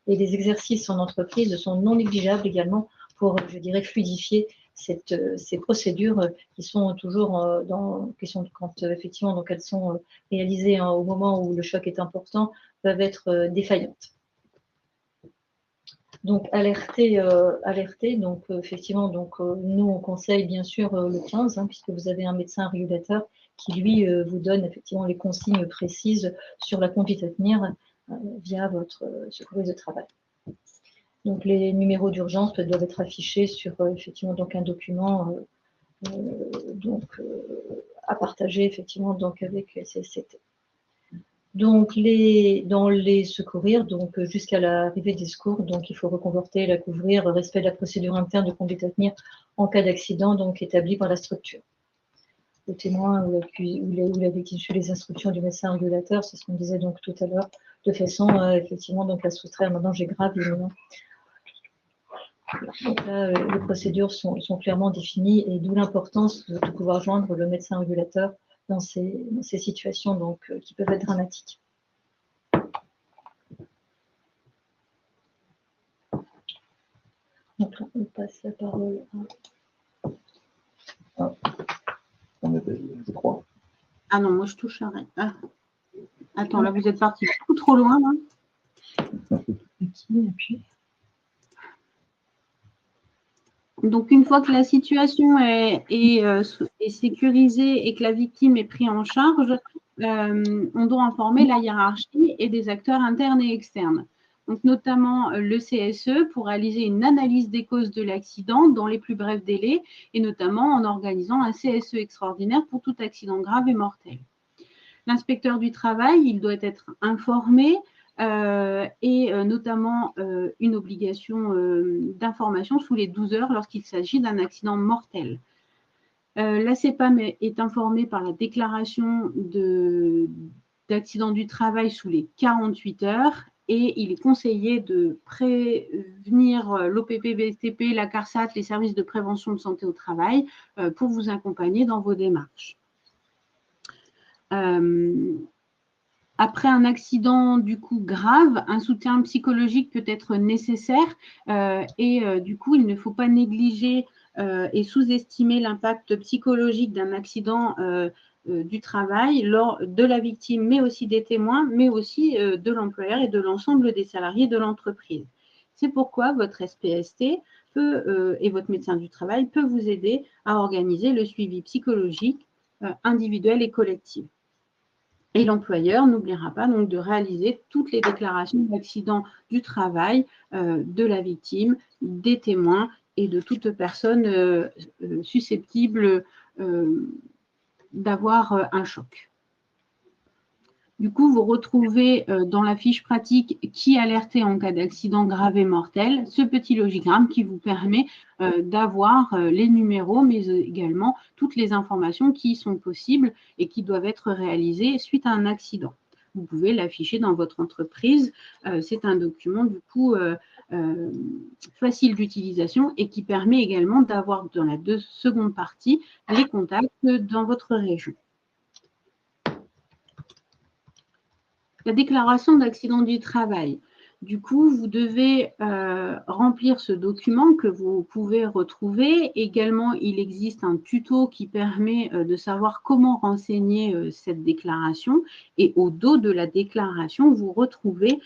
Et les exercices en entreprise sont non négligeables également pour, je dirais, fluidifier ces procédures qui sont toujours quand effectivement donc elles sont réalisées au moment où le choc est important, peuvent être défaillantes. Donc alerter, donc effectivement, donc nous on conseille bien sûr le 15, hein, puisque vous avez un médecin régulateur qui lui vous donne effectivement les consignes précises sur la conduite à tenir via votre secouriste de travail. Donc les numéros d'urgence doivent être affichés sur effectivement donc un document à partager effectivement donc avec CSCT. Donc dans les secourir, donc jusqu'à l'arrivée des secours, donc il faut reconforter, la couvrir, respect de la procédure interne de conduite à tenir en cas d'accident donc établi par la structure. Le témoin ou la victime suit les instructions du médecin régulateur, c'est ce qu'on disait donc tout à l'heure, de façon effectivement donc à soustraire un danger grave imminent. Donc là, les procédures sont clairement définies et d'où l'importance de pouvoir joindre le médecin régulateur dans ces situations donc, qui peuvent être dramatiques. Donc là, on passe la parole à... On est, je crois. Ah non, moi je touche à rien. Ah. Attends, là vous êtes parti beaucoup trop loin. Là. Donc, une fois que la situation est sécurisée et que la victime est prise en charge, on doit informer la hiérarchie et des acteurs internes et externes. Donc, notamment le CSE pour réaliser une analyse des causes de l'accident dans les plus brefs délais et notamment en organisant un CSE extraordinaire pour tout accident grave et mortel. L'inspecteur du travail, il doit être informé et notamment une obligation d'information sous les 12 heures lorsqu'il s'agit d'un accident mortel. La CEPAM est informée par la déclaration d'accident du travail sous les 48 heures et il est conseillé de prévenir l'OPP-BTP, la CARSAT, les services de prévention de santé au travail pour vous accompagner dans vos démarches. Après un accident du coup grave, un soutien psychologique peut être nécessaire et du coup, il ne faut pas négliger et sous-estimer l'impact psychologique d'un accident du travail de la victime, mais aussi des témoins, mais aussi de l'employeur et de l'ensemble des salariés de l'entreprise. C'est pourquoi votre SPST et votre médecin du travail peut vous aider à organiser le suivi psychologique individuel et collectif. Et l'employeur n'oubliera pas donc de réaliser toutes les déclarations d'accident du travail de la victime, des témoins et de toute personne susceptible d'avoir un choc. Du coup, vous retrouvez dans la fiche pratique qui alerter en cas d'accident grave et mortel, ce petit logigramme qui vous permet d'avoir les numéros, mais également toutes les informations qui sont possibles et qui doivent être réalisées suite à un accident. Vous pouvez l'afficher dans votre entreprise. C'est un document du coup facile d'utilisation et qui permet également d'avoir dans la seconde partie les contacts dans votre région. La déclaration d'accident du travail. Du coup, vous devez remplir ce document que vous pouvez retrouver. Également, il existe un tuto qui permet de savoir comment renseigner cette déclaration. Et au dos de la déclaration, vous retrouvez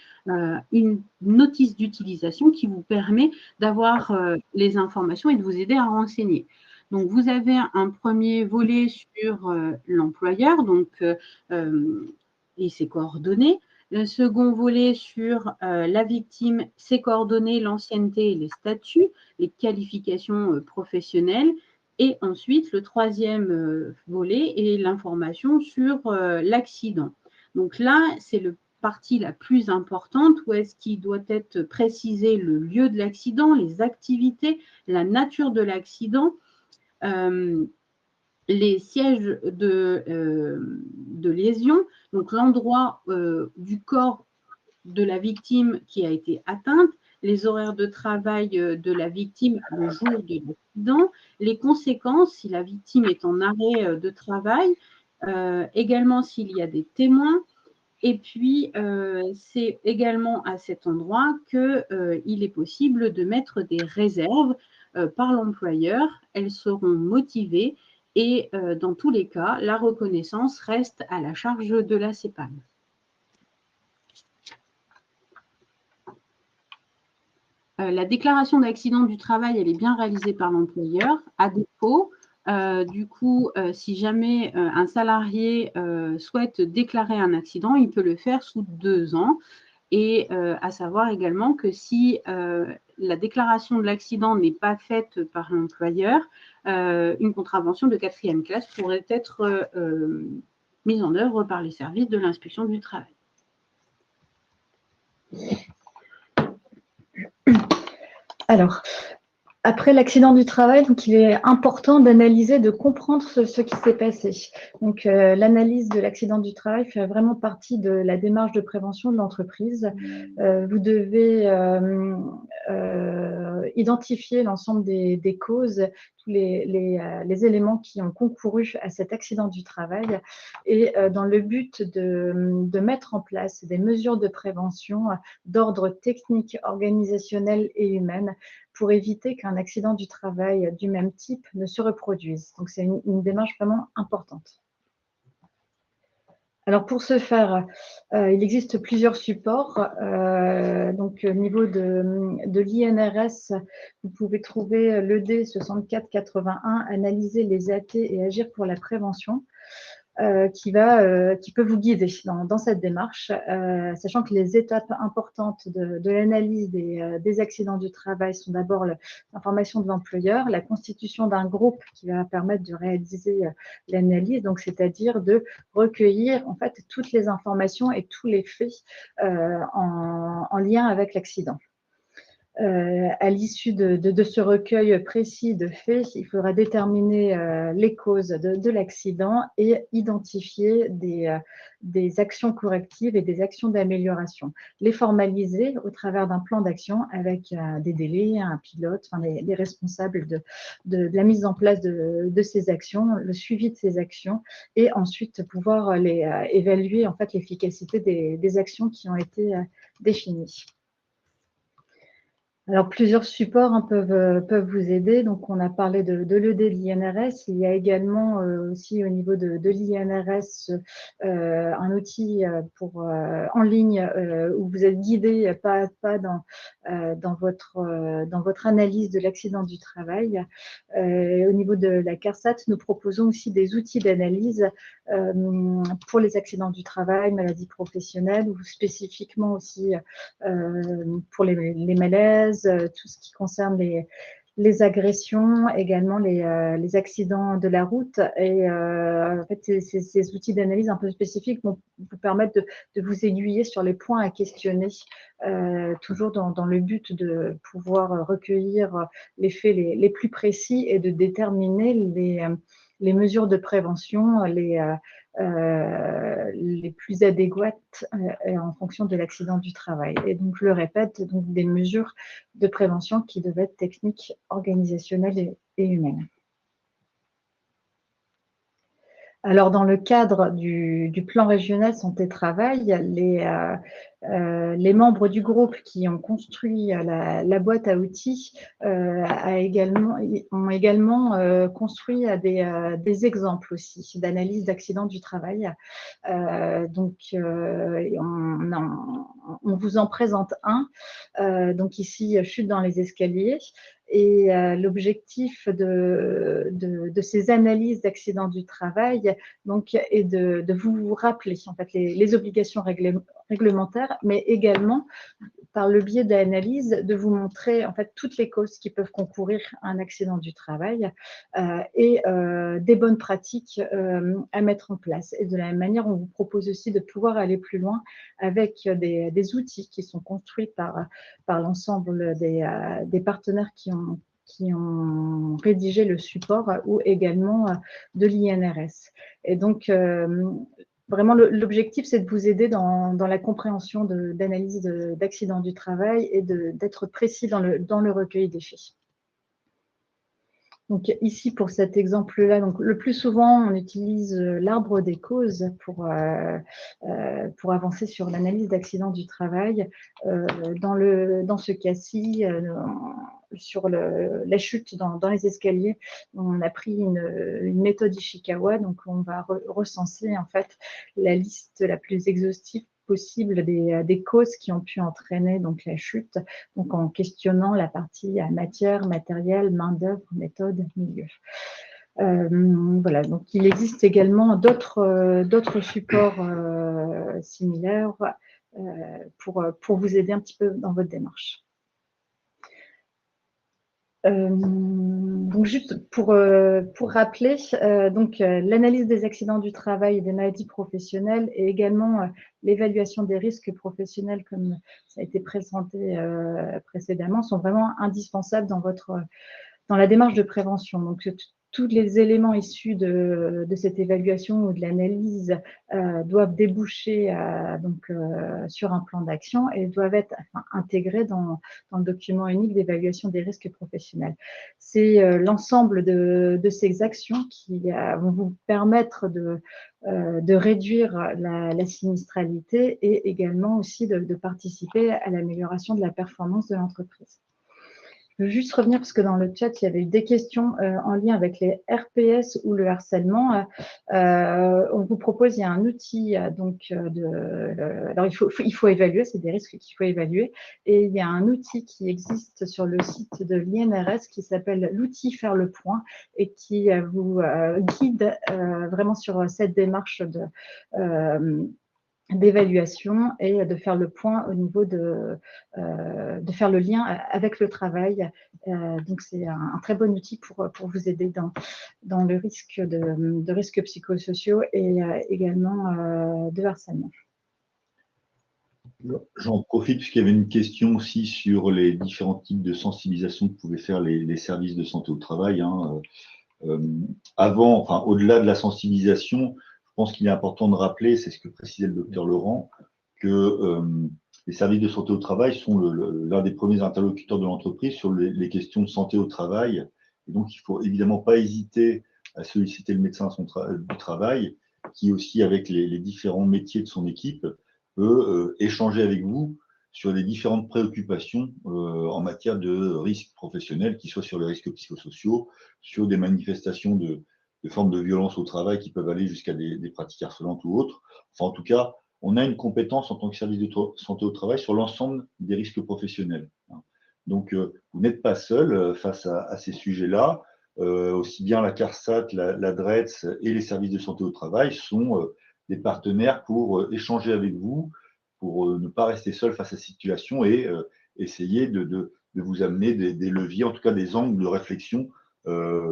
une notice d'utilisation qui vous permet d'avoir les informations et de vous aider à renseigner. Donc, vous avez un premier volet sur l'employeur, et ses coordonnées. Le second volet sur la victime, ses coordonnées, l'ancienneté et les statuts, les qualifications professionnelles. Et ensuite, le troisième volet est l'information sur l'accident. Donc là, c'est la partie la plus importante où est-ce qu'il doit être précisé le lieu de l'accident, les activités, la nature de l'accident, les sièges de lésion, donc l'endroit du corps de la victime qui a été atteinte, les horaires de travail de la victime le jour de l'accident, les conséquences si la victime est en arrêt de travail, également s'il y a des témoins. Et puis, c'est également à cet endroit qu'il est possible de mettre des réserves par l'employeur. Elles seront motivées et dans tous les cas, la reconnaissance reste à la charge de la CEPAM. La déclaration d'accident du travail, elle est bien réalisée par l'employeur. À défaut, si jamais un salarié souhaite déclarer un accident, il peut le faire sous 2 ans. Et à savoir également que si la déclaration de l'accident n'est pas faite par l'employeur, une contravention de 4e classe pourrait être mise en œuvre par les services de l'inspection du travail. Alors, après l'accident du travail, donc il est important d'analyser, de comprendre ce qui s'est passé. Donc, l'analyse de l'accident du travail fait vraiment partie de la démarche de prévention de l'entreprise. Vous devez identifier l'ensemble des causes, tous les éléments qui ont concouru à cet accident du travail et dans le but de mettre en place des mesures de prévention d'ordre technique, organisationnel et humain pour éviter qu'un accident du travail du même type ne se reproduise. Donc, c'est une démarche vraiment importante. Alors, pour ce faire, il existe plusieurs supports. Donc, au niveau de l'INRS, vous pouvez trouver l'ED 6481, analyser les AT et agir pour la prévention. Qui peut vous guider dans cette démarche, sachant que les étapes importantes de l'analyse des accidents du travail sont d'abord l'information de l'employeur, la constitution d'un groupe qui va permettre de réaliser l'analyse, donc c'est-à-dire de recueillir en fait toutes les informations et tous les faits en lien avec l'accident. À l'issue de ce recueil précis de faits, il faudra déterminer les causes de l'accident et identifier des actions correctives et des actions d'amélioration. Les formaliser au travers d'un plan d'action avec des délais, un pilote, enfin, les responsables de la mise en place de ces actions, le suivi de ces actions et ensuite pouvoir évaluer en fait l'efficacité des actions qui ont été définies. Alors, plusieurs supports peuvent vous aider. Donc, on a parlé de l'ED de l'INRS. Il y a également aussi au niveau de l'INRS un outil en ligne où vous êtes guidé pas à pas dans votre analyse de l'accident du travail. Au niveau de la CARSAT, nous proposons aussi des outils d'analyse pour les accidents du travail, maladies professionnelles ou spécifiquement aussi pour les malaises, tout ce qui concerne les agressions, également les accidents de la route. Et en fait, ces outils d'analyse un peu spécifiques vont vous permettre de vous aiguiller sur les points à questionner, toujours dans le but de pouvoir recueillir les faits les plus précis et de déterminer les mesures de prévention les plus adéquates en fonction de l'accident du travail. Et donc, je le répète, donc des mesures de prévention qui devaient être techniques, organisationnelles et humaines. Alors, dans le cadre du plan régional santé-travail, les membres du groupe qui ont construit la boîte à outils ont également construit des exemples aussi d'analyse d'accidents du travail. Donc, on vous en présente un. Donc ici, chute dans les escaliers. Et l'objectif de ces analyses d'accidents du travail donc, est de vous rappeler en fait, les obligations réglementaires, mais également par le biais de l'analyse, de vous montrer en fait toutes les causes qui peuvent concourir à un accident du travail et des bonnes pratiques à mettre en place. Et de la même manière, on vous propose aussi de pouvoir aller plus loin avec des outils qui sont construits par l'ensemble des partenaires qui ont rédigé le support ou également de l'INRS. Et donc, vraiment, l'objectif, c'est de vous aider dans la compréhension d'analyse d'accidents du travail et d'être précis dans le recueil des faits. Donc ici, pour cet exemple-là, donc le plus souvent, on utilise l'arbre des causes pour avancer sur l'analyse d'accidents du travail. Dans ce cas-ci, sur la chute dans les escaliers, on a pris une méthode Ishikawa, donc on va recenser en fait la liste la plus exhaustive possible des causes qui ont pu entraîner donc la chute, donc en questionnant la partie matière, matériel, main-d'œuvre, méthode, milieu. Voilà, donc il existe également d'autres supports similaires pour vous aider un petit peu dans votre démarche. Donc juste pour rappeler, l'analyse des accidents du travail et des maladies professionnelles et également l'évaluation des risques professionnels, comme ça a été présenté précédemment, sont vraiment indispensables dans la démarche de prévention. Donc tous les éléments issus de cette évaluation ou de l'analyse doivent déboucher sur un plan d'action et doivent être intégrés dans le document unique d'évaluation des risques professionnels. C'est l'ensemble de ces actions qui vont vous permettre de réduire la sinistralité et également aussi de participer à l'amélioration de la performance de l'entreprise. Je veux juste revenir parce que dans le chat, il y avait eu des questions en lien avec les RPS ou le harcèlement. On vous propose, il y a un outil alors il faut évaluer, c'est des risques qu'il faut évaluer. Et il y a un outil qui existe sur le site de l'INRS qui s'appelle l'outil Faire le point et qui vous guide vraiment sur cette démarche d'évaluation et de faire le point au niveau de faire le lien avec le travail. Donc, c'est un très bon outil pour vous aider dans le risque de risques psychosociaux et également de harcèlement. J'en profite puisqu'il y avait une question aussi sur les différents types de sensibilisation que pouvaient faire les services de santé au travail. Au-delà de la sensibilisation, je pense qu'il est important de rappeler, c'est ce que précisait le docteur Laurent, que les services de santé au travail sont l'un des premiers interlocuteurs de l'entreprise sur les questions de santé au travail. Et donc, il ne faut évidemment pas hésiter à solliciter le médecin du travail, qui aussi, avec les différents métiers de son équipe, peut échanger avec vous sur les différentes préoccupations en matière de risques professionnels, qui soient sur les risques psychosociaux, sur des manifestations de formes de violence au travail qui peuvent aller jusqu'à des pratiques harcelantes ou autres. Enfin, en tout cas, on a une compétence en tant que service de santé au travail sur l'ensemble des risques professionnels. Donc, vous n'êtes pas seul face à ces sujets-là. Aussi bien la CARSAT, la DRETS et les services de santé au travail sont des partenaires pour échanger avec vous, pour ne pas rester seul face à cette situation et essayer de vous amener des leviers, en tout cas des angles de réflexion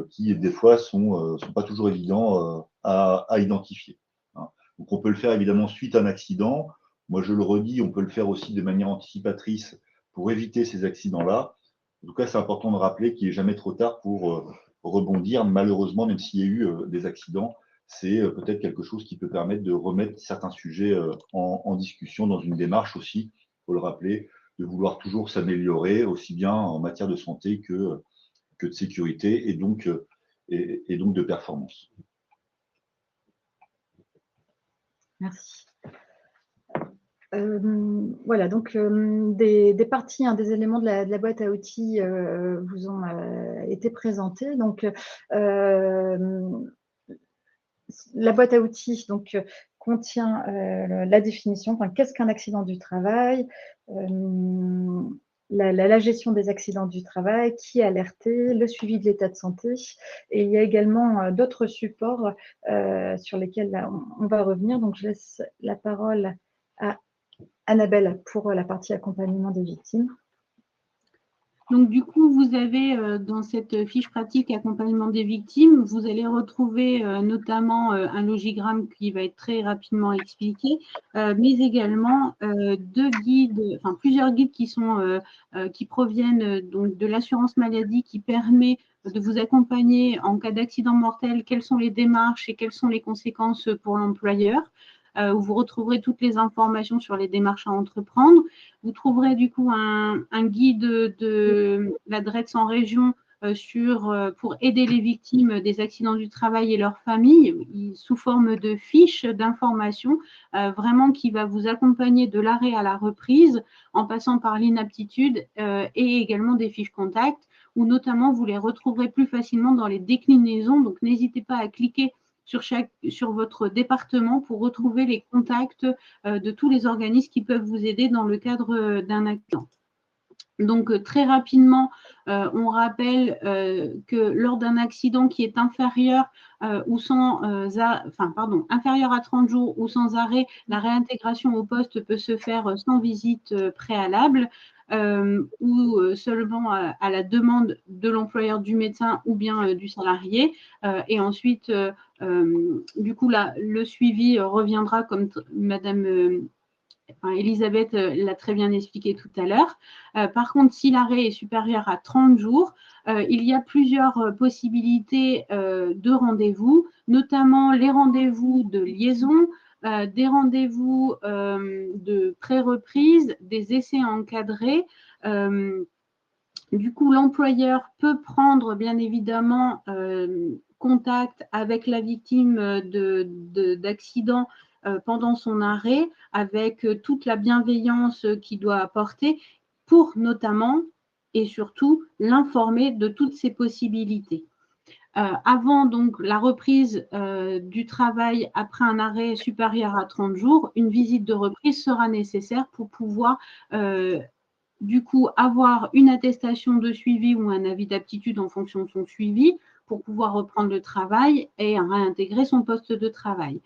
qui, des fois, sont pas toujours évidents à identifier. Hein. Donc, on peut le faire évidemment suite à un accident. Moi, je le redis, on peut le faire aussi de manière anticipatrice pour éviter ces accidents-là. En tout cas, c'est important de rappeler qu'il n'est jamais trop tard pour rebondir. Malheureusement, même s'il y a eu des accidents, c'est peut-être quelque chose qui peut permettre de remettre certains sujets en discussion dans une démarche aussi, il faut le rappeler, de vouloir toujours s'améliorer, aussi bien en matière de santé que de sécurité et donc de performance. Merci. Voilà, donc des parties, des éléments de la boîte à outils vous ont été présentés. Donc, la boîte à outils donc, contient la définition, enfin, qu'est-ce qu'un accident du travail, la gestion des accidents du travail, qui est alerté, le suivi de l'état de santé. Et il y a également d'autres supports sur lesquels là, on va revenir. Donc, je laisse la parole à Annabelle pour la partie accompagnement des victimes. Donc, du coup, vous avez dans cette fiche pratique accompagnement des victimes, vous allez retrouver notamment un logigramme qui va être très rapidement expliqué, mais également deux guides, enfin plusieurs guides qui proviennent donc de l'assurance maladie qui permet de vous accompagner en cas d'accident mortel, quelles sont les démarches et quelles sont les conséquences pour l'employeur. Où vous retrouverez toutes les informations sur les démarches à entreprendre. Vous trouverez du coup un guide de la DRETS en région pour aider les victimes des accidents du travail et leurs familles, sous forme de fiches d'information, vraiment qui va vous accompagner de l'arrêt à la reprise, en passant par l'inaptitude et également des fiches contact, où notamment vous les retrouverez plus facilement dans les déclinaisons. Donc, n'hésitez pas à cliquer sur votre département pour retrouver les contacts de tous les organismes qui peuvent vous aider dans le cadre d'un accident. Donc, très rapidement, on rappelle que lors d'un accident qui est inférieur inférieur à 30 jours ou sans arrêt, la réintégration au poste peut se faire sans visite préalable ou seulement à la demande de l'employeur, du médecin ou bien du salarié. Et ensuite, du coup, là, le suivi reviendra comme Madame Elisabeth l'a très bien expliqué tout à l'heure. Par contre, si l'arrêt est supérieur à 30 jours, il y a plusieurs possibilités de rendez-vous, notamment les rendez-vous de liaison, des rendez-vous de pré-reprise, des essais encadrés. Du coup, l'employeur peut prendre bien évidemment contact avec la victime d'accident pendant son arrêt, avec toute la bienveillance qu'il doit apporter pour notamment et surtout l'informer de toutes ces possibilités. Avant donc la reprise du travail après un arrêt supérieur à 30 jours, une visite de reprise sera nécessaire pour pouvoir du coup avoir une attestation de suivi ou un avis d'aptitude en fonction de son suivi pour pouvoir reprendre le travail et réintégrer son poste de travail.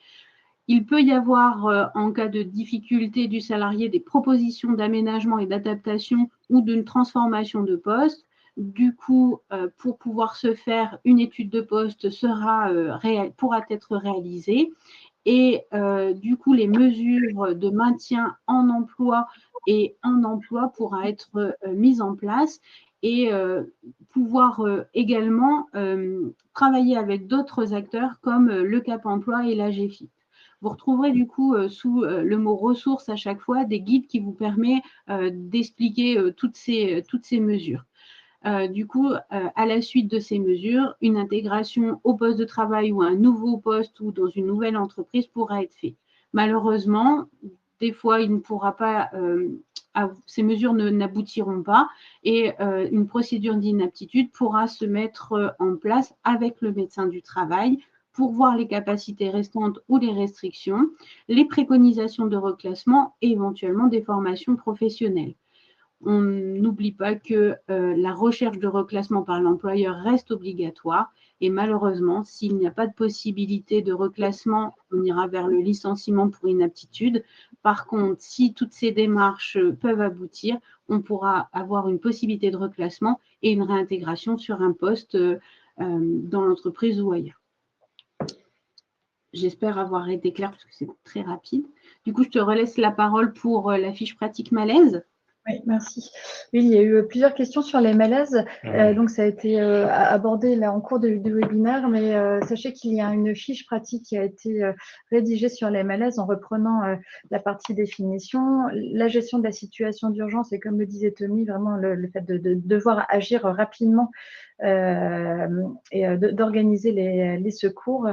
Il peut y avoir, en cas de difficulté du salarié, des propositions d'aménagement et d'adaptation ou d'une transformation de poste. Du coup, pour pouvoir se faire, une étude de poste pourra être réalisée. Et du coup, les mesures de maintien en emploi et en emploi pourra être mises en place et pouvoir également travailler avec d'autres acteurs comme le Cap Emploi et la GFIP. Vous retrouverez du coup sous le mot ressources à chaque fois des guides qui vous permettent d'expliquer toutes ces mesures. Du coup, à la suite de ces mesures, une intégration au poste de travail ou à un nouveau poste ou dans une nouvelle entreprise pourra être faite. Malheureusement, des fois, il ne pourra pas ces mesures n'aboutiront pas et une procédure d'inaptitude pourra se mettre en place avec le médecin du travail pour voir les capacités restantes ou les restrictions, les préconisations de reclassement et éventuellement des formations professionnelles. On n'oublie pas que la recherche de reclassement par l'employeur reste obligatoire et malheureusement, s'il n'y a pas de possibilité de reclassement, on ira vers le licenciement pour inaptitude. Par contre, si toutes ces démarches peuvent aboutir, on pourra avoir une possibilité de reclassement et une réintégration sur un poste dans l'entreprise ou ailleurs. J'espère avoir été claire parce que c'est très rapide. Du coup, je te relaisse la parole pour la fiche pratique malaise. Oui, merci. Oui, il y a eu plusieurs questions sur les malaises. Donc, ça a été abordé là en cours du webinaire, mais sachez qu'il y a une fiche pratique qui a été rédigée sur les malaises en reprenant la partie définition, la gestion de la situation d'urgence et comme le disait Tommy, vraiment le fait de devoir agir rapidement et d'organiser les secours.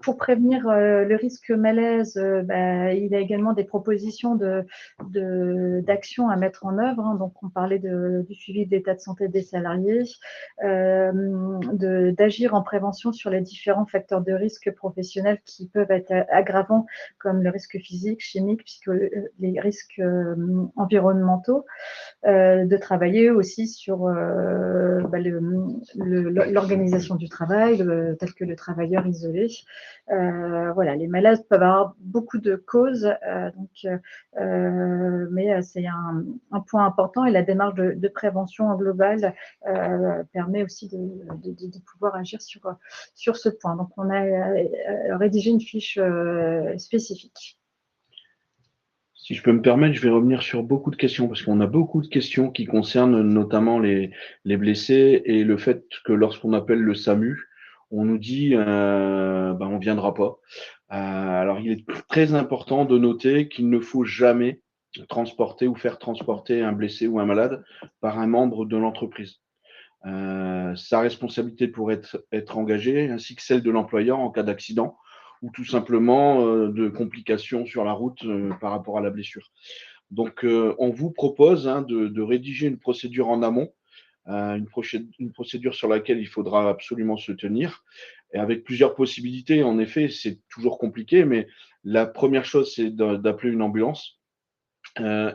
Pour prévenir le risque malaise, il y a également des propositions d'actions à mettre en œuvre. Hein. Donc, on parlait du suivi de l'état de santé des salariés, d'agir en prévention sur les différents facteurs de risque professionnels qui peuvent être aggravants, comme le risque physique, chimique, les risques environnementaux, de travailler aussi sur l'organisation du travail, tel que le travailleur isolé. Voilà, les malaises peuvent avoir beaucoup de causes, mais c'est un point important et la démarche de prévention globale permet aussi de pouvoir agir sur ce point. Donc, on a rédigé une fiche spécifique. Si je peux me permettre, je vais revenir sur beaucoup de questions parce qu'on a beaucoup de questions qui concernent notamment les blessés et le fait que lorsqu'on appelle le SAMU, on nous dit on ne viendra pas. Alors, il est très important de noter qu'il ne faut jamais transporter ou faire transporter un blessé ou un malade par un membre de l'entreprise. Sa responsabilité pourrait être engagée ainsi que celle de l'employeur en cas d'accident ou tout simplement de complications sur la route par rapport à la blessure. Donc, on vous propose de rédiger une procédure en amont, une procédure sur laquelle il faudra absolument se tenir, et avec plusieurs possibilités. En effet, c'est toujours compliqué, mais la première chose, c'est d'appeler une ambulance.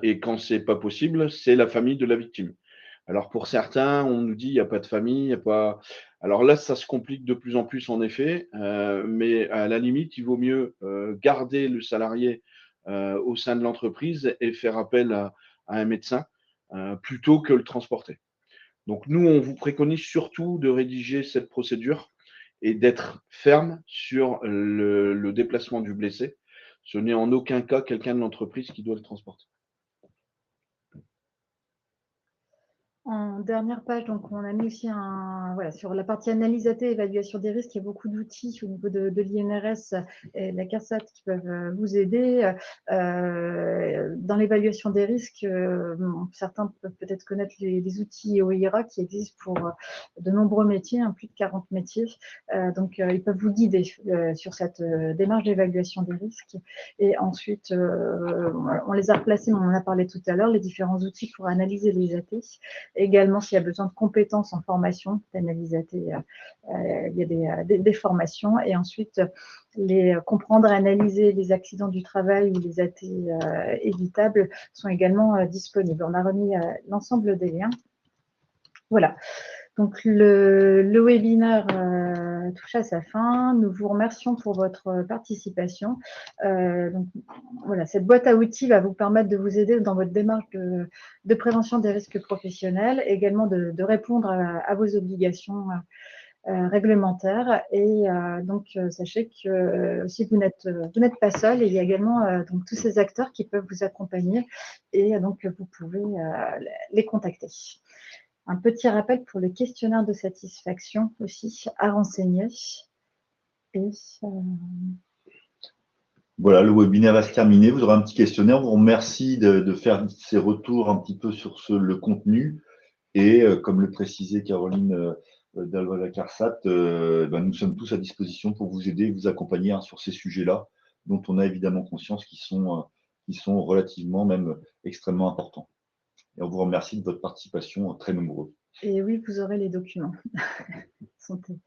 Et quand ce n'est pas possible, c'est la famille de la victime. Alors, pour certains, on nous dit il n'y a pas de famille, il n'y a pas… Alors là, ça se complique de plus en plus, en effet, mais à la limite, il vaut mieux garder le salarié au sein de l'entreprise et faire appel à un médecin plutôt que le transporter. Donc, nous, on vous préconise surtout de rédiger cette procédure et d'être ferme sur le déplacement du blessé. Ce n'est en aucun cas quelqu'un de l'entreprise qui doit le transporter. En dernière page, donc on a mis aussi sur la partie analyse AT, évaluation des risques, il y a beaucoup d'outils au niveau de l'INRS et de la CARSAT qui peuvent vous aider. Dans l'évaluation des risques, certains peuvent peut-être connaître les outils OIRA qui existent pour de nombreux métiers, plus de 40 métiers. Donc, ils peuvent vous guider sur cette démarche d'évaluation des risques. Et ensuite, on les a replacés, mais on en a parlé tout à l'heure, les différents outils pour analyser les AT. Également, s'il y a besoin de compétences en formation d'analyse AT, il y a des formations. Et ensuite, comprendre et analyser les accidents du travail ou les AT évitables sont également disponibles. On a remis l'ensemble des liens. Voilà. Donc, le webinaire touche à sa fin. Nous vous remercions pour votre participation. Donc, voilà, cette boîte à outils va vous permettre de vous aider dans votre démarche de prévention des risques professionnels, également de répondre à vos obligations réglementaires. Et donc, sachez que si vous n'êtes pas seul, il y a également donc, tous ces acteurs qui peuvent vous accompagner et donc vous pouvez les contacter. Un petit rappel pour le questionnaire de satisfaction aussi à renseigner. Et, Voilà, le webinaire va se terminer. Vous aurez un petit questionnaire. On vous remercie de faire ces retours un petit peu sur le contenu. Et comme le précisait Caroline d'Alva-la-Carsat, nous sommes tous à disposition pour vous aider et vous accompagner sur ces sujets-là, dont on a évidemment conscience qu'ils sont qui sont relativement, même extrêmement importants. Et on vous remercie de votre participation très nombreuse. Et oui, vous aurez les documents. Santé.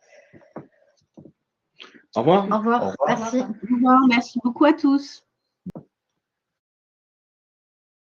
Au revoir. Au revoir. Au revoir. Merci. Au revoir, merci beaucoup à tous.